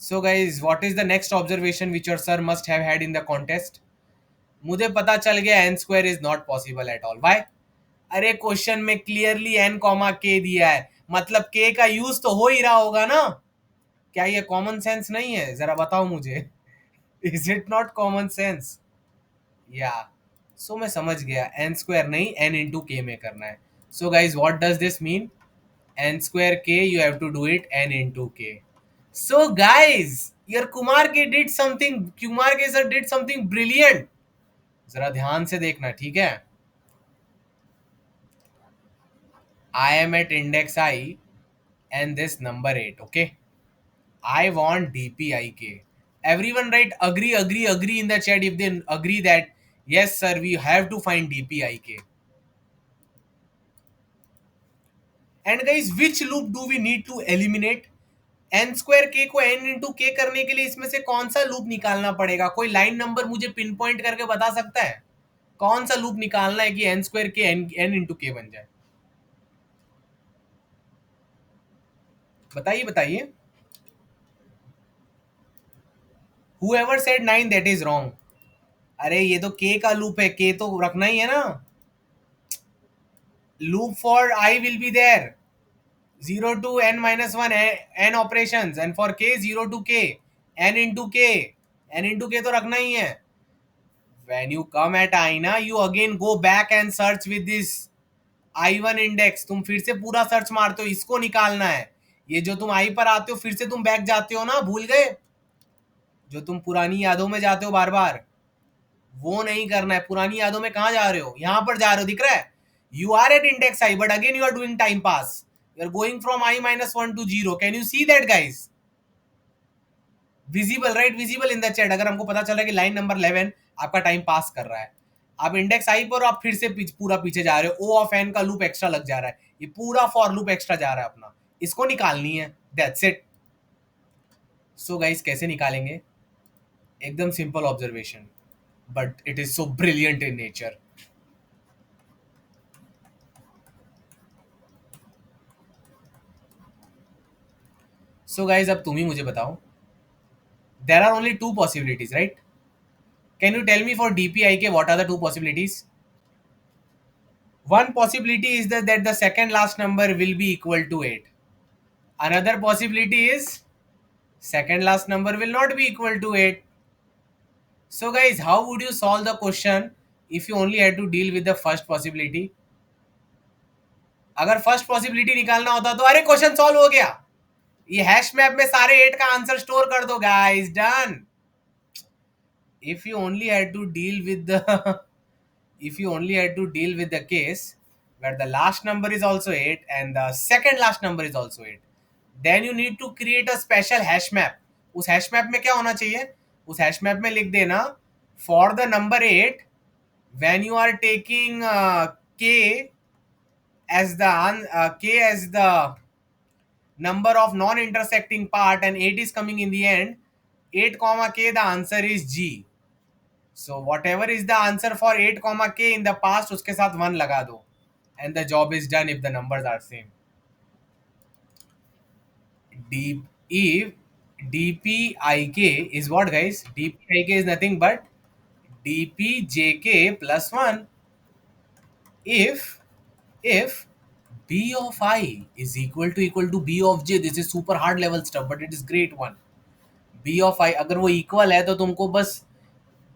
So guys, what is the next observation which your sir must have had in the contest? मुझे पता चल गया n square is not possible at all. Why? अरे question में clearly n comma k दिया है, मतलब k का यूज तो हो ही रहा होगा ना. क्या ये कॉमन सेंस नहीं है? जरा बताओ मुझे. Is it not common sense? Yeah. So मैं समझ गया, एन स्क्वायर नहीं एन इंटू के में करना है. So guys what does this mean? N square K, you have to do it N into K. So guys, your Kumar के sir did something brilliant. जरा ध्यान से देखना, ठीक है? I am at index I and this number 8, okay? I want dpik. Everyone write agree in the chat if they agree that yes sir, we have to find dpik. And guys, which loop do we need to eliminate? n square के को n into के करने के लिए इसमें से कौन सा लूप निकालना पड़ेगा? कोई लाइन नंबर मुझे पिन पॉइंट करके बता सकता है कौन सा लूप निकालना है कि n स्क्वायर के n इंटू के बन जाए? बताइए बताइए. whoever said 9 that is wrong. अरे ये तो k का लूप है, k तो रखना ही है ना. Loop for I will be there. 0 to n minus 1 n operations, and for k 0 to k n into k, n into k तो रखना ही है. When you come at I ना, you again go back and search with this I1 index. तुम फिर से पूरा search मारते हो, इसको निकालना है. ये जो तुम I पर आते हो फिर से तुम बैक जाते हो ना, भूल गए जो तुम पुरानी यादों में जाते हो बार बार, वो नहीं करना है. पुरानी यादों में कहाँ जा रहे हो, यहां पर जा रहे हो, दिख रहा है. You are at index I, but again you are doing time pass. You are going from I minus 1 to 0. Can you see that guys? Visible, right? Visible in the chat. अगर हमको पता चला कि लाइन नंबर 11 आपका time pass कर रहा है, आप इंडेक्स I पर आप फिर से पूरा पीछे जा रहे हो, O ऑफ n का लूप एक्स्ट्रा लग जा रहा है, ये पूरा फॉर लूप एक्स्ट्रा जा रहा है अपना, इसको निकालनी है. That's it. सो गाइस कैसे निकालेंगे? एकदम simple observation, but it is so brilliant in nature. So guys अब तुम ही मुझे बताओ. There are only two possibilities, right? Can you tell me for DPIK what are the two possibilities? One possibility is that the second last number will be equal to 8. Another possibility is second last number will not be equal to 8. So guys, how would you solve the question if you only had to deal with the first possibility? अगर first possibility निकालना होता तो अरे question solve हो गया. ये hash map में सारे 8 का आंसर स्टोर कर दो guys, done. If you only had to deal with the if you only had to deal with the case where the last number is also 8 and the second last number is also 8, then you need to create a special hash map. उस hash map में क्या होना चाहिए? उस hash map में लिख देना for the number 8, when you are taking k as the number of non-intersecting part and 8 is coming in the end, 8 comma k, the answer is G. So whatever is the answer for 8 comma k in the past, उसके साथ 1 लगा दो, and the job is done if the numbers are same. If DPIK is what, guys? DPIK is nothing but DPJK plus 1 if B of I is equal to B of J. This is super hard level stuff, but it is great one. B of I अगर वो equal है तो तुमको बस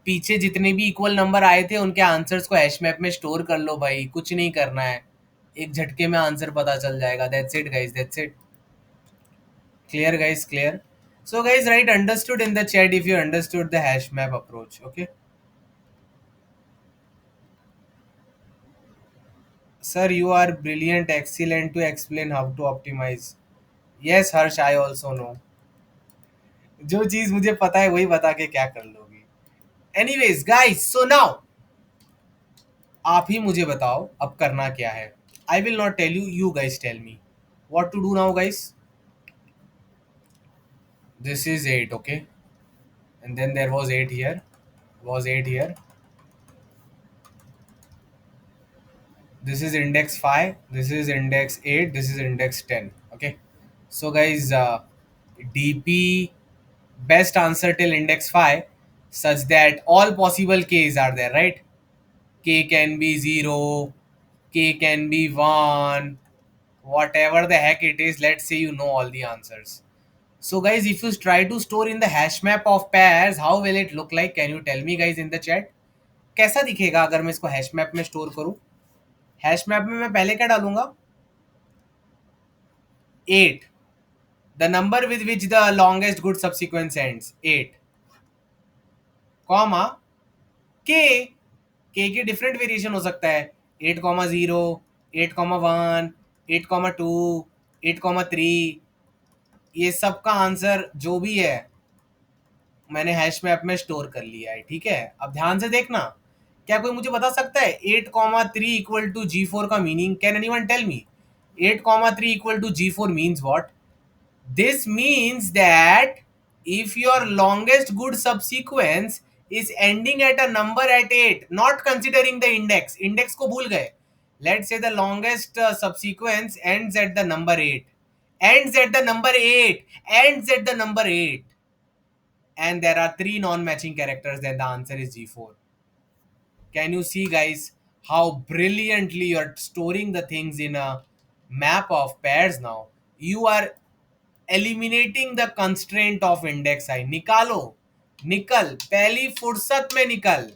पीछे जितने भी equal number आए थे उनके आंसर्स को हैश मैप में स्टोर कर लो भाई, कुछ नहीं करना है, एक झटके में आंसर पता चल जाएगा. That's it guys, that's it. Clear guys, clear. So guys write understood in the chat if you understood the hash map approach. Okay sir, you are brilliant, excellent to explain how to optimise. Yes Harsh, I also know. जो चीज मुझे पता है वही बता के क्या कर लोगी. एनीवेज गाइस, सो नाउ आप ही मुझे बताओ अब करना क्या है. I will not tell you, you guys tell me what to do now guys. This is 8, okay, and then there was 8 here, was 8 here. This is index 5, this is index 8, this is index 10. Okay, so guys, DP best answer till index 5 such that all possible k's are there, right? K can be 0, k can be 1, whatever the heck it is. Let's say you know all the answers. So guys, if you try to store in the hash map of pairs, how will it look like? Can you tell me guys in the chat? कैसा दिखेगा अगर मैं इसको hash map में store करूं? Hash map में मैं पहले क्या डालूंगा? 8, the number with which the longest good subsequence ends, 8 comma के. के की डिफरेंट वेरिएशन हो सकता है, 8 कॉमा 0, 8 कॉमा 1, 8 कॉमा 2, 8 कॉमा 3. ये सब का आंसर जो भी है मैंने हैश मैप में स्टोर कर लिया है. ठीक है, अब ध्यान से देखना. क्या कोई मुझे बता सकता है 8 कॉमा 3 इक्वल टू G4 का meaning? Can anyone tell me 8 comma 3 equal to G4 means what? This means that if your longest good subsequence is ending at a number at 8, not considering the index, index को भूल गए, let's say the longest subsequence ends at the number 8, ends at the number 8, ends at the number 8. and there are three non-matching characters, then the answer is G4. Can you see, guys, how brilliantly you're storing the things in a map of pairs now? You are eliminating the constraint of index I. निकालो, निकल, पहली फुर्सत में निकल,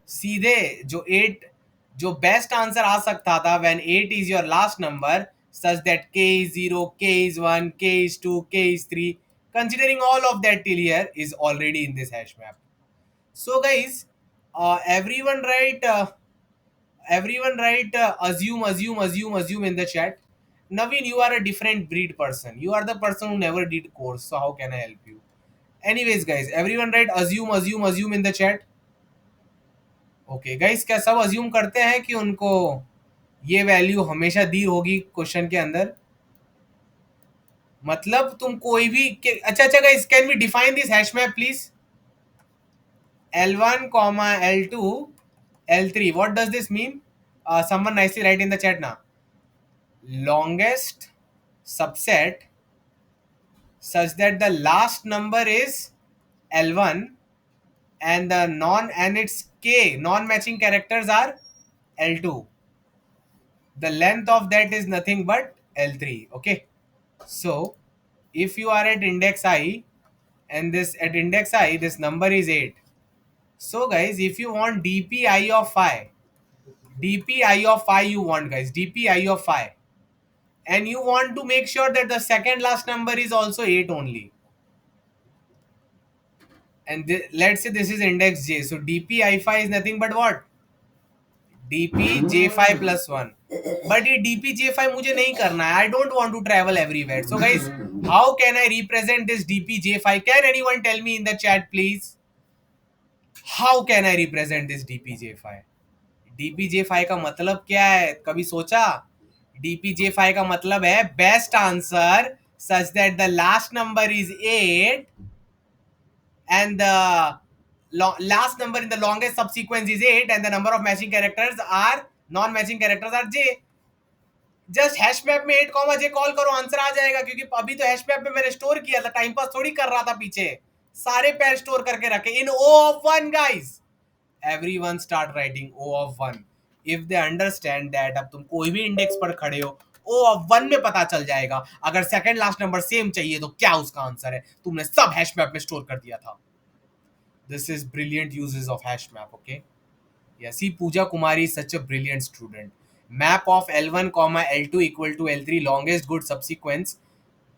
सीधे जो 8, जो best answer आ सकता था when 8 is your last number such that k is 0, k is 1, k is 2, k is 3, considering all of that till here is already in this hash map. So guys, everyone write assume in the chat. Naveen, you are a different breed person. You are the person who never did course, so how can I help you? Anyways guys, everyone write assume in the chat. Okay guys, क्या सब assume करते हैं कि उनको ये value हमेशा दी होगी question के अंदर? मतलब तुम कोई भी अच्छा अच्छा guys, can we define this hash map please? L1 comma L2 L3, what does this mean? Someone nicely write in the chat now. Longest subset such that the last number is L1 and the and its k non-matching characters are L2. The length of that is nothing but L3. Okay. So if you are at index I and this at index I this number is 8. So guys, if you want DPI of phi, DPI of phi you want guys, DPI of phi, and you want to make sure that the second last number is also 8 only. And let's say this is index j, so dp i5 is nothing but what? dp j5 plus 1. But ये dp j5 मुझे नहीं करना है. I don't want to travel everywhere. So guys, how can I represent this dp j5? Can anyone tell me in the chat please? How can I represent this dp j5? dp j5 का मतलब क्या है? कभी सोचा? dp j5 का मतलब है best answer such that the last number is 8 and the last number in the longest subsequence is 8 and the number of matching characters are non-matching characters are j. Just hash map में 8 comma जे call करो, answer आ जाएगा. क्योंकि अभी तो hash map में मैंने store किया था, टाइम पास थोड़ी कर रहा था, पीछे सारे पैर स्टोर करके रखे इन O of 1 guys. Everyone start writing O of 1 if they understand that. अब तुम कोई भी इंडेक्स पर खड़े हो, O of 1 में पता चल जाएगा. अगर सेकंड लास्ट नंबर सेम चाहिए तो क्या उसका आंसर है, तुमने सब हैश मैप में स्टोर कर दिया था. This is brilliant uses of hash map. Okay. Yeah. See, Pooja Kumari is such a brilliant student. Map of L1 comma L2 equal to L3 longest good subsequence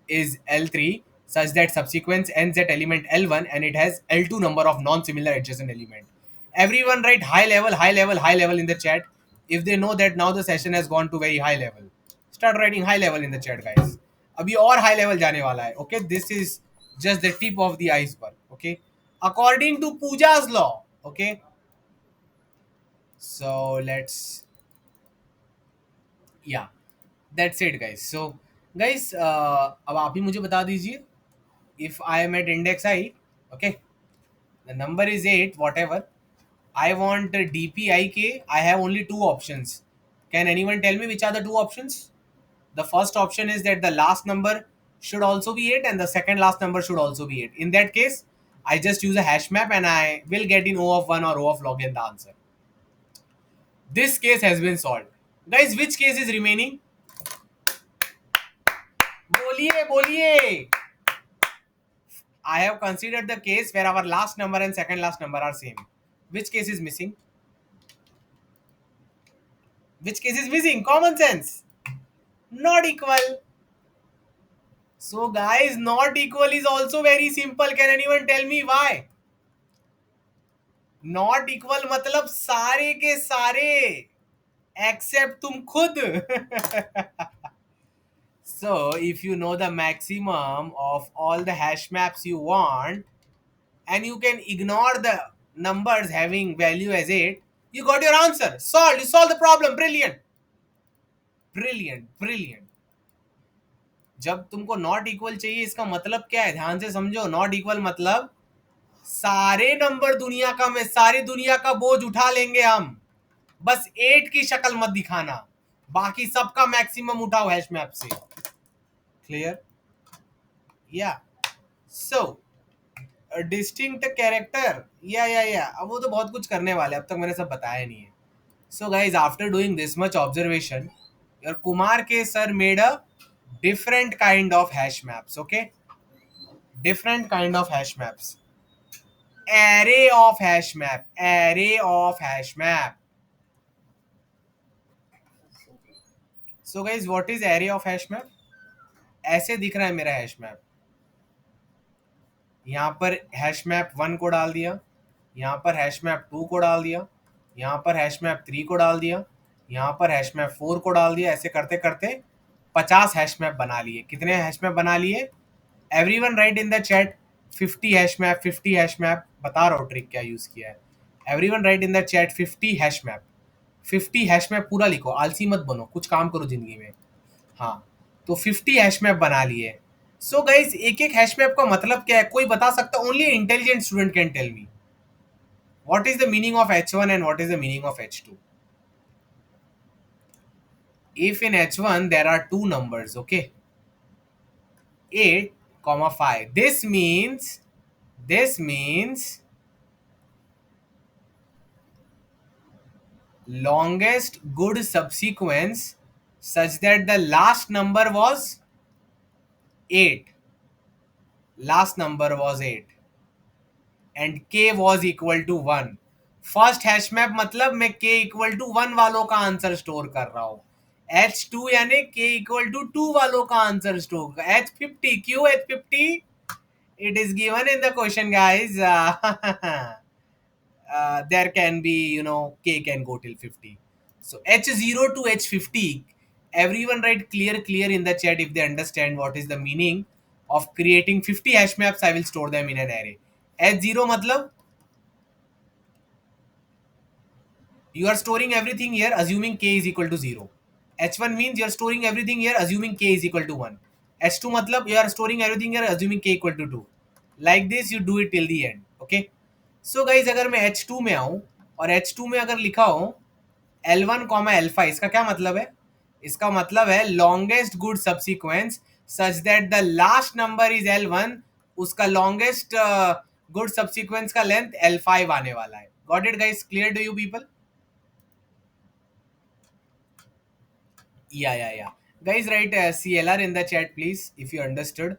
is L3 such that subsequence ends at element L1 and it has L2 number of non-similar adjacent element. Everyone write high level in the chat if they know that now the session has gone to very high level. Start writing high level in the chat guys. अभी और high level जाने वाला है. Okay, this is just the tip of the iceberg. Okay, according to Pooja's law. Okay, so let's, yeah, that's it guys. So guys, अब आप ही मुझे बता दीजिए, if I am at index I, okay, the number is 8, whatever, I want dpik, I have only two options. Can anyone tell me which are the two options? The first option is that the last number should also be 8 and the second last number should also be 8. In that case, I just use a hash map and I will get in O of 1 or O of log n the answer. This case has been solved. Guys, which case is remaining? बोलिए बोलिए. I have considered the case where our last number and second last number are same. Which case is missing? Which case is missing? Common sense. Not equal. So guys, not equal is also very simple. Can anyone tell me why? Not equal मतलब सारे के सारे except तुम खुद. So if you know the maximum of all the hash maps you want and you can ignore the numbers having value as 8, you got your answer. Solved. You solved the problem. Brilliant. Brilliant. Brilliant. जब तुमको not equal चाहिए इसका मतलब क्या है, ध्यान से समझो. नॉट इक्वल मतलब सारे नंबर दुनिया का, में सारी दुनिया का बोझ उठा लेंगे हम, बस 8 की शक्ल मत दिखाना, बाकी सबका मैक्सिमम उठाओ हैश मैप से. क्लियर? या. सो डिस्टिंक्ट कैरेक्टर, या अब वो तो बहुत कुछ करने वाले हैं, अब तक मैंने सब बताया नहीं है. So guys, after doing this much observation, your Kumar K sir made a different kind of hash maps. Okay, different kind of hash maps. Array of hash map. Array of hash map. So guys, what is array of hash map? ऐसे दिख रहा है मेरा hash map. यहाँ पर hash map 1 को डाल दिया, यहाँ पर हैश मैप 2 को डाल दिया, यहाँ पर हैश मैप 3 को डाल दिया, यहाँ पर हैश मैप 4 को डाल दिया. ऐसे करते करते 50 हैश मैप बना लिए. कितने हैश मैप बना लिए? Everyone right in the chat 50 hash map. 50 hash map बता रहा हूँ ट्रिक क्या यूज किया है. Everyone right in the chat 50 hash map. 50 hash map पूरा लिखो, आलसी मत बनो, कुछ काम करो जिंदगी में. हाँ, तो 50 हैश मैप बना लिए. सो गाइज, एक एक हैश मैप का मतलब क्या है कोई बता सकता? Only intelligent student can tell me what is the meaning of H1 and what is the meaning of H2. If in H1 there are two numbers, okay, 8 comma 5, this means longest good subsequence such that the last number was 8. Last number was 8 and k was equal to 1. First hash map मतलब मैं k equal to 1 वालों का answer store कर रहा हूं. H2 यानी k equal to 2 वालों का आंसर स्टोर. H50, क्यों H50? It is given in the question, guys. There can be, k can go till 50. So H0 to H50, everyone write clear in the chat if they understand what is the meaning of creating 50 hash maps. I will store them in an array. H0 matlab you are storing everything here assuming k is equal to 0. H1 means you are storing everything here assuming k is equal to 1. H2 matlab you are storing everything here assuming k equal to 2. Like this you do it till the end. Okay. So guys, अगर मैं H2 में आऊं और H2 में अगर लिखा हो L1 comma L5, इसका क्या मतलब है? इसका मतलब है longest good subsequence such that the last number is L1, उसका लॉन्गेस्ट गुड सब्सिक्वेंस का लेंथ L5 आने वाला है. Got it guys? Clear to you people? Yeah. Guys, write CLR in the chat, please, if you understood.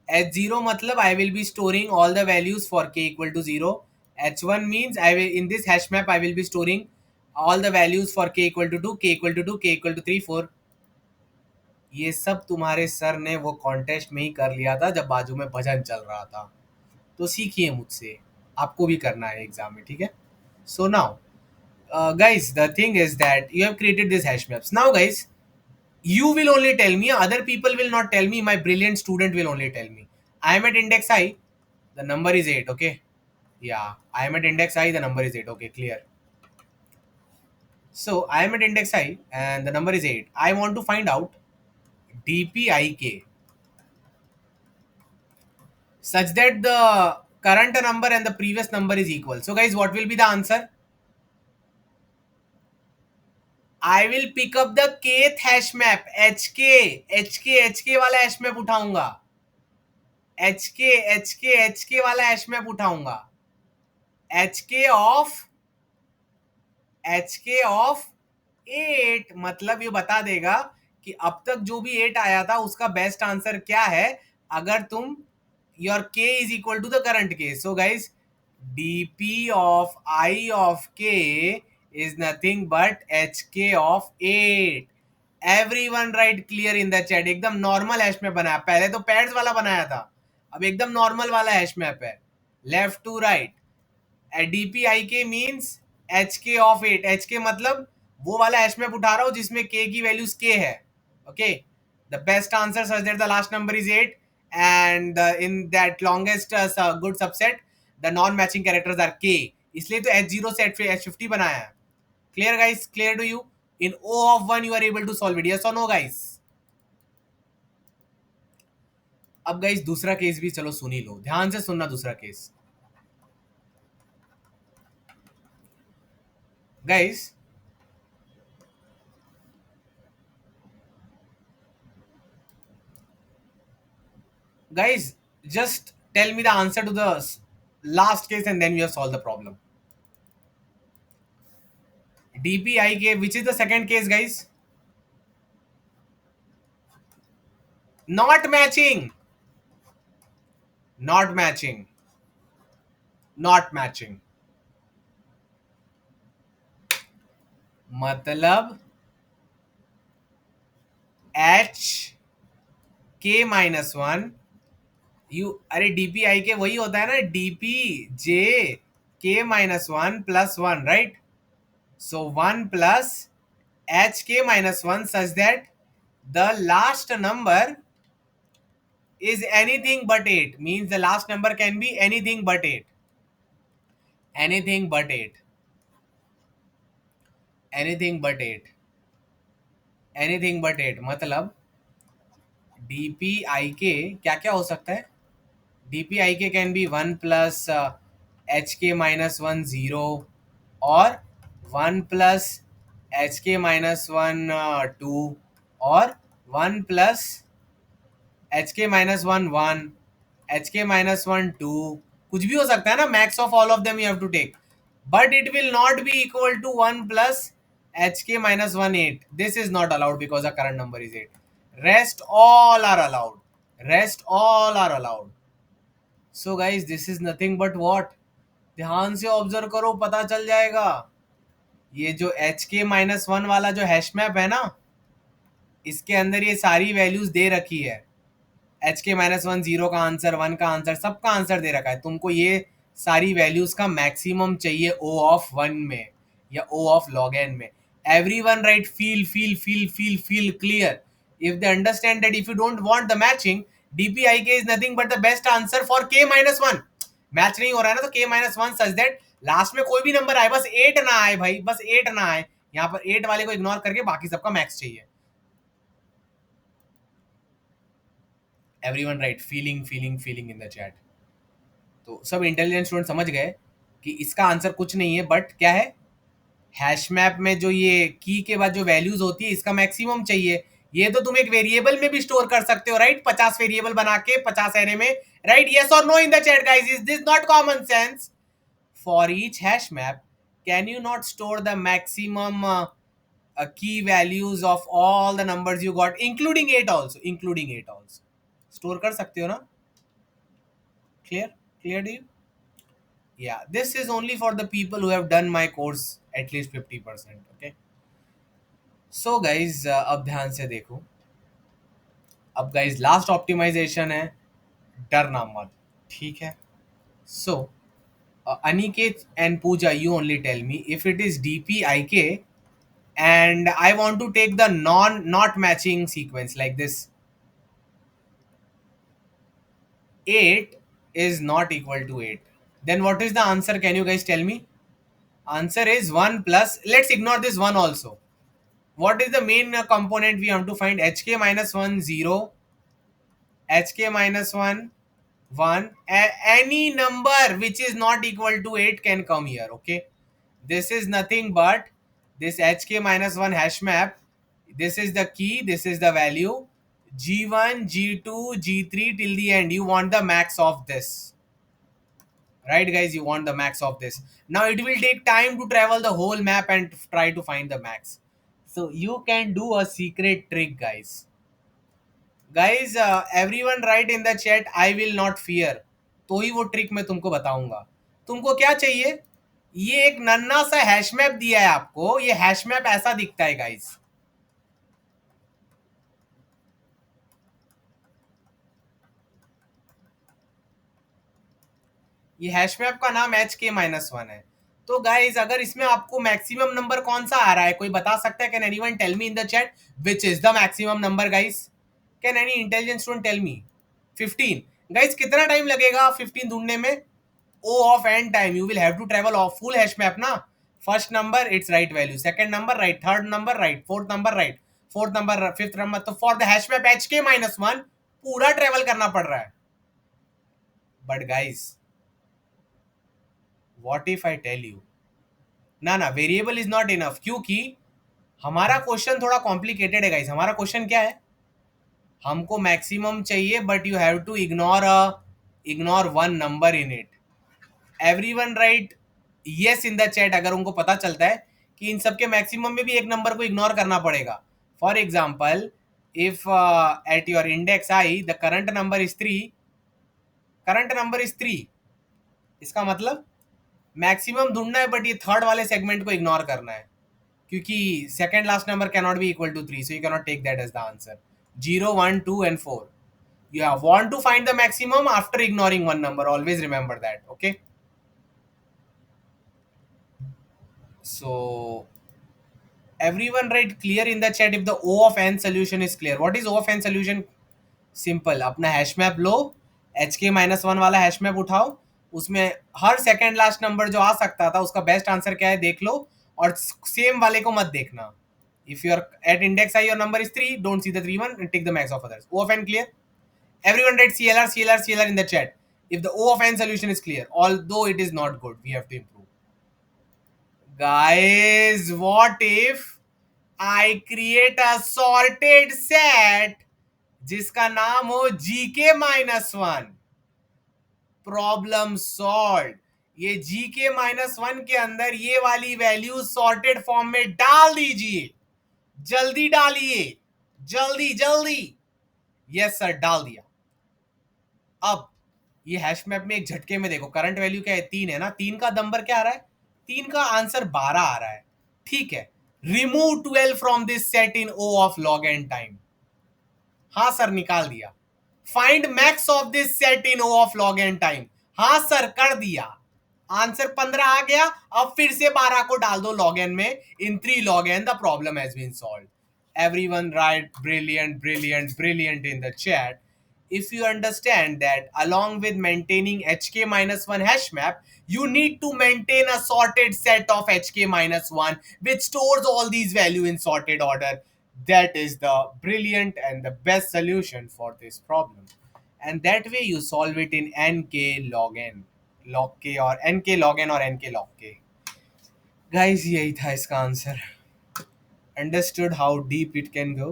H0 matlab I will be storing all the values for k equal to 0. H1 means I will, in this hash map I will be storing all the values for k equal to 2, k equal to 2, k equal to 3, 4. ये सब तुम्हारे sir ने वो contest में ही कर लिया था जब बाजू में भजन चल रहा था. तो सीखिए मुझसे, आपको भी करना है एग्जाम में, ठीक है? So now guys, the thing is that you have created these hash maps. Now guys, you will only tell me, other people will not tell me, my brilliant student will only tell me. I am at index I, the number is 8. Okay, yeah, I am at index I, the number is 8. Okay, clear. So I am at index I and the number is 8. I want to find out dpik such that the current number and the previous number is equal. So guys, what will be the answer? I will pick up the kth hash map, HK वाला hash map उठाऊंगा. HK वाला hash map उठाऊंगा. HK of 8 मतलब ये बता देगा कि अब तक जो भी 8 आया था उसका बेस्ट आंसर क्या है अगर तुम your k is equal to the current k. So guys, dp of I of k is nothing but hk of 8. Everyone write clear in the chat. एकदम नॉर्मल हैश मैप बनाया, पहले तो pads वाला बनाया था, अब एकदम नॉर्मल वाला हैश मैप है, left to right. dpik means hk of 8. hk मतलब वो वाला हैश मैप उठा रहा हूँ जिसमें k की वैल्यूज k है. Okay, the best answer such that the last number is 8 and in that longest good subset the non matching characters are k. इसलिए तो H0 से H50 बनाया है. Clear guys? Clear to you? In O of 1 you are able to solve it, yes or no guys? अब guys दूसरा case भी चलो सुन ही लो, ध्यान से सुनना. दूसरा case guys, just tell me the answer to the Last case, and then you have solved the problem. DPIK, which is the second case, guys? Not matching. Not matching. Not matching. मतलब H K -1 you, अरे DPI के वही होता है ना, DP J K -1 +1, right? So 1 plus HK -1 such that the last number is anything but 8, means the last number can be anything but 8. Anything but 8. Anything but 8. Anything but 8 मतलब DPIK क्या क्या हो सकता है? DPIK can be 1 plus HK -1 0, or 1 plus HK -1 2, or 1 plus HK -1 1, HK -1 2, कुछ भी हो सकता है ना. Max of all of them you have to take, but it will not be equal to 1 plus HK -1 8. This is not allowed because the current number is 8. Rest all are allowed. Rest all are allowed. So guys, this is nothing but what? ध्यान से observe करो, पता चल जाएगा. ये जो HK -1 वाला जो हैश मैप है ना, इसके अंदर ये सारी वैल्यूज दे रखी है. HK -1 0 का आंसर, 1 का आंसर, सबका आंसर दे रखा है. तुमको ये सारी वैल्यूज का मैक्सिमम चाहिए O of 1 में या O of log n में. Everyone write feel clear. If they understand that if you don't want the matching, DPIK is nothing but the best answer for K -1. Match नहीं हो रहा है ना, तो K -1 सच दैट लास्ट में कोई भी नंबर आए, बस 8 ना आए भाई, बस 8 ना आए. यहाँ पर 8 वाले को इग्नोर करके बाकी सबका मैक्स चाहिए. Everyone right feeling in the chat. तो सब इंटेलिजेंट स्टूडेंट समझ गए कि इसका आंसर कुछ नहीं है, बट क्या है, हैश मैप में जो ये की के बाद जो वैल्यूज होती है, इसका मैक्सिमम चाहिए. ये तो तुम एक वेरिएबल में भी स्टोर कर सकते हो, राइट? 50 वेरिएबल बना के 50 एरे में, राइट? यस और no in the chat guys. Is this not common sense? For each hash map can you not store the maximum key values of all the numbers you got, including 8 also, store कर सकते हो ना? Clear to you? Yeah, this is only for the people who have done my course at least 50%. Okay, so guys, अब ध्यान से देखो. अब guys, last optimisation है, डरना मत, ठीक है? So Aniket and Pooja, you only tell me if it is DPIK and I want to take the not matching sequence like this. 8 is not equal to 8. Then what is the answer? Can you guys tell me? Answer is 1 plus, let's ignore this 1 also. What is the main component we have to find? HK -1 0, HK -1 1. Any number which is not equal to 8 can come here. Okay, this is nothing but this HK -1 hash map. This is the key, this is the value, G1 G2 G3 till the end. You want the max of this, right guys? You want the max of this. Now it will take time to travel the whole map and try to find the max. So you can do a secret trick, guys. Everyone write in the chat, I will not fear. तो ही वो trick मैं तुमको बताऊंगा. तुमको क्या चाहिए? ये एक नन्ना सा हैश मैप दिया है आपको. ये हैश मैप ऐसा दिखता है गाइस. ये हैश मैप का नाम HK -1 है. तो गाइज, अगर इसमें आपको मैक्सिमम नंबर कौन सा आ रहा है, कोई बता सकता है? Can anyone tell me in the chat which is the maximum number guys? Can any intelligent student tell me? 15. Guys, कितना टाइम लगेगा 15 ढूंढने में? O of n time. You will have to travel of full hash map ना. First number it's right value, second number right, third number right, fourth number right, fourth number, fifth number. तो for the hash map HK -1 पूरा travel करना पड़ रहा है. But guys, what if I tell you ना variable is not enough? क्योंकि हमारा question थोड़ा कॉम्प्लिकेटेड है गाइस. हमारा क्वेश्चन क्या है? हमको मैक्सिमम चाहिए, but you have to ignore one number in it. Everyone write yes in the chat अगर उनको पता चलता है कि इन सबके मैक्सिमम में भी एक नंबर को इग्नोर करना पड़ेगा. For example, if at your index I the current number is 3, इसका मतलब मैक्सिमम ढूंढना है बट ये थर्ड वाले सेगमेंट को इग्नोर करना है क्योंकि second last number can not be equal to 3, so you can not take that as the answer. 0, 1, 2 and 4. You want to find the maximum after ignoring one number. Always remember that. Okay. So everyone write clear in the chat if the O of n solution is clear. What is O of n solution? Simple. अपना hash map लो, HK-1 वाला hash map उठाओ, उसमें हर second last number जो आ सकता था उसका best answer क्या है देख लो और सेम वाले को मत देखना. If you are at index I your number is 3, don't see the 3 one and take the max of others. O of n clear? Everyone write CLR in the chat if the O of n solution is clear, although it is not good, we have to improve. Guys, what if I create a sorted set जिसका नाम हो GK-1? Problem solve. ये GK-1 के अंदर ये वाली value sorted form में डाल दीजिए. जल्दी डालिए, जल्दी जल्दी. यस सर, डाल दिया. अब ये हैश मैप में एक झटके में देखो, करंट वैल्यू क्या है 3 है ना. 3 का नंबर क्या आ रहा है? 3 का आंसर 12 आ रहा है. ठीक है, remove 12 from this set in O of log n time. हाँ सर, निकाल दिया. Find max of this set in O of log n time. हाँ सर, कर दिया. आंसर 15 आ गया. अब फिर से 12 को डाल दो log n में. In 3 log n the problem has been solved. Everyone write brilliant in the chat if you understand that along with maintaining HK-1 hash map, you need to maintain a sorted set of HK-1 which stores all these values in sorted order. That is the brilliant and the best solution for this problem. And that way you solve it in NK log n, log k or NK log n or NK log k. Guys, यही था इसका answer. Understood how deep it can go?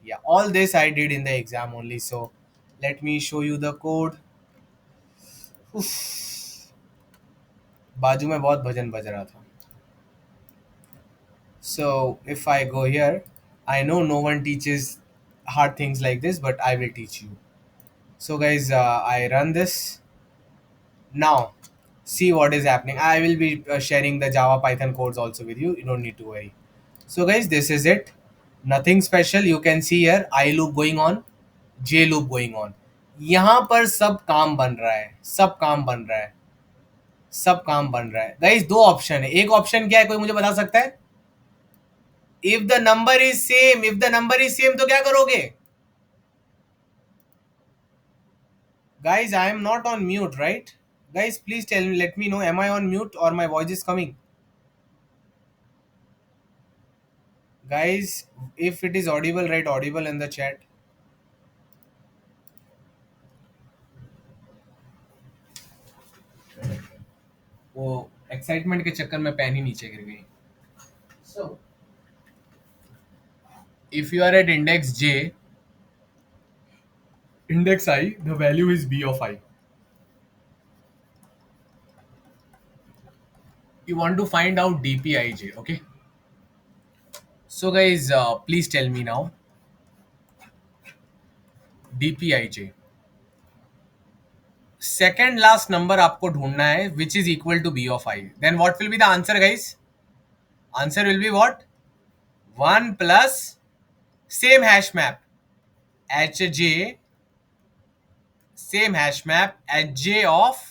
Yeah, all this I did in the exam only, so let me show you the code. Oof. बाजू में बहुत भजन बज रहा था. So if I go here, I know no one teaches hard things like this, but I will teach you. So guys, I run this. Now see what is happening. I will be sharing the Java Python codes also with you. You don't need to worry. So guys, this is it. Nothing special. You can see here I loop going on, J loop going on. यहाँ पर सब काम बन रहा है, सब काम बन रहा है, सब काम बन रहा है. गाइस, दो ऑप्शन है. एक ऑप्शन क्या है, कोई मुझे बता सकता है? If the number is same, if the number is same तो क्या करोगे? Guys, I am not on mute, right? Guys, please tell me, let me know, am I on mute और my voice is coming? Guys, if it is audible, write audible in the chat. वो excitement के चक्कर में pen ही नीचे गिर गई. So, if you are at index J, index I, the value is B of I. You want to find out dpij, okay? So guys, please tell me now, dpij, second last number आपको ढूंढना है which is equal to B of I. Then what will be the answer, guys? Answer will be what? 1 plus same hash map hj, same hash map hj of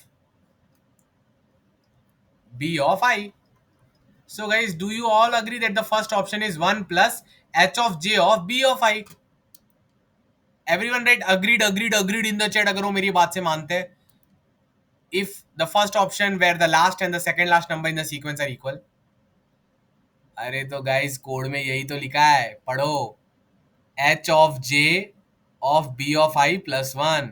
B of I. So guys, do you all agree that the first option is 1 plus h of j of B of I? Everyone write agreed in the chat अगर वो मेरी बात से मानते हैं. If the first option where the last and the second last number in the sequence are equal. अरे तो guys, code में यही तो लिखा है, पढ़ो. h of j of B of I plus 1.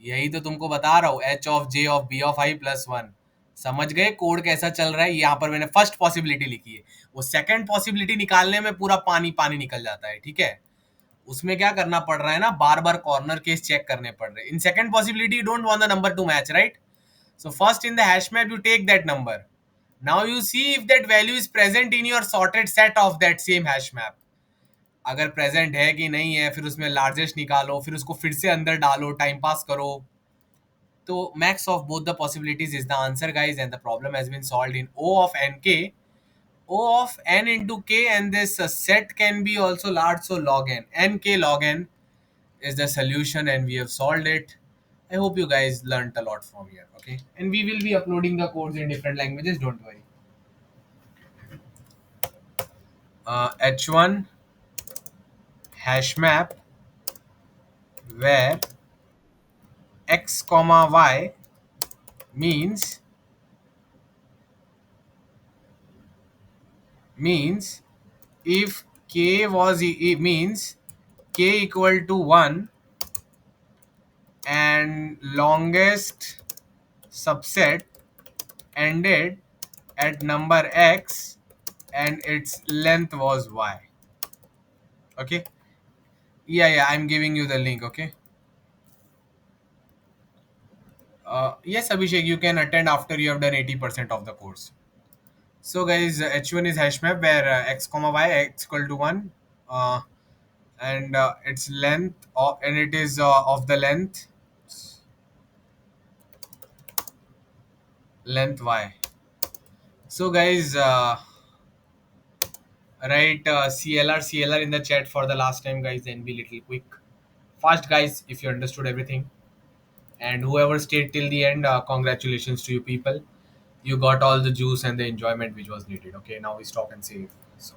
यही तो तुमको बता रहा हूँ, h of j of B of I plus 1. समझ गए कोड कैसा चल रहा है? यहाँ पर मैंने फर्स्ट पॉसिबिलिटी लिखी है, वो सेकंड पॉसिबिलिटी निकालने में पूरा पानी पानी निकल जाता है. ठीक है, उसमें क्या करना पड़ रहा है ना, बार बार कॉर्नर केस चेक करने पड़ रहे हैं. In second possibility you don't want the number two match, right? So first in the hash map, you take that number. Now you see if that value is present in your sorted set of that same hash map. अगर present है कि नहीं है, फिर उसमें largest निकालो, फिर उसको फिर से अंदर डालो, टाइम पास करो. So max of both the possibilities is the answer, guys, and the problem has been solved in O of n k. O of n into k, and this set can be also large, so log n k log n is the solution, and we have solved it. I hope you guys learned a lot from here. Okay, and we will be uploading the codes in different languages, don't worry. H1 hash map where x comma y means means if k was means k equal to 1 and longest subset ended at number x and its length was y. Okay, yeah, I'm giving you the link. Okay, yes, Abhishek, you can attend after you have done 80% of the course. So guys, h1 is hash map where x comma y x equal to 1, uh, and its length and it is of the length y. So guys, write CLR in the chat for the last time, guys, and be little quick, fast, guys, if you understood everything. And whoever stayed till the end, congratulations to you people. You got all the juice and the enjoyment which was needed. Okay, now we stop and save. So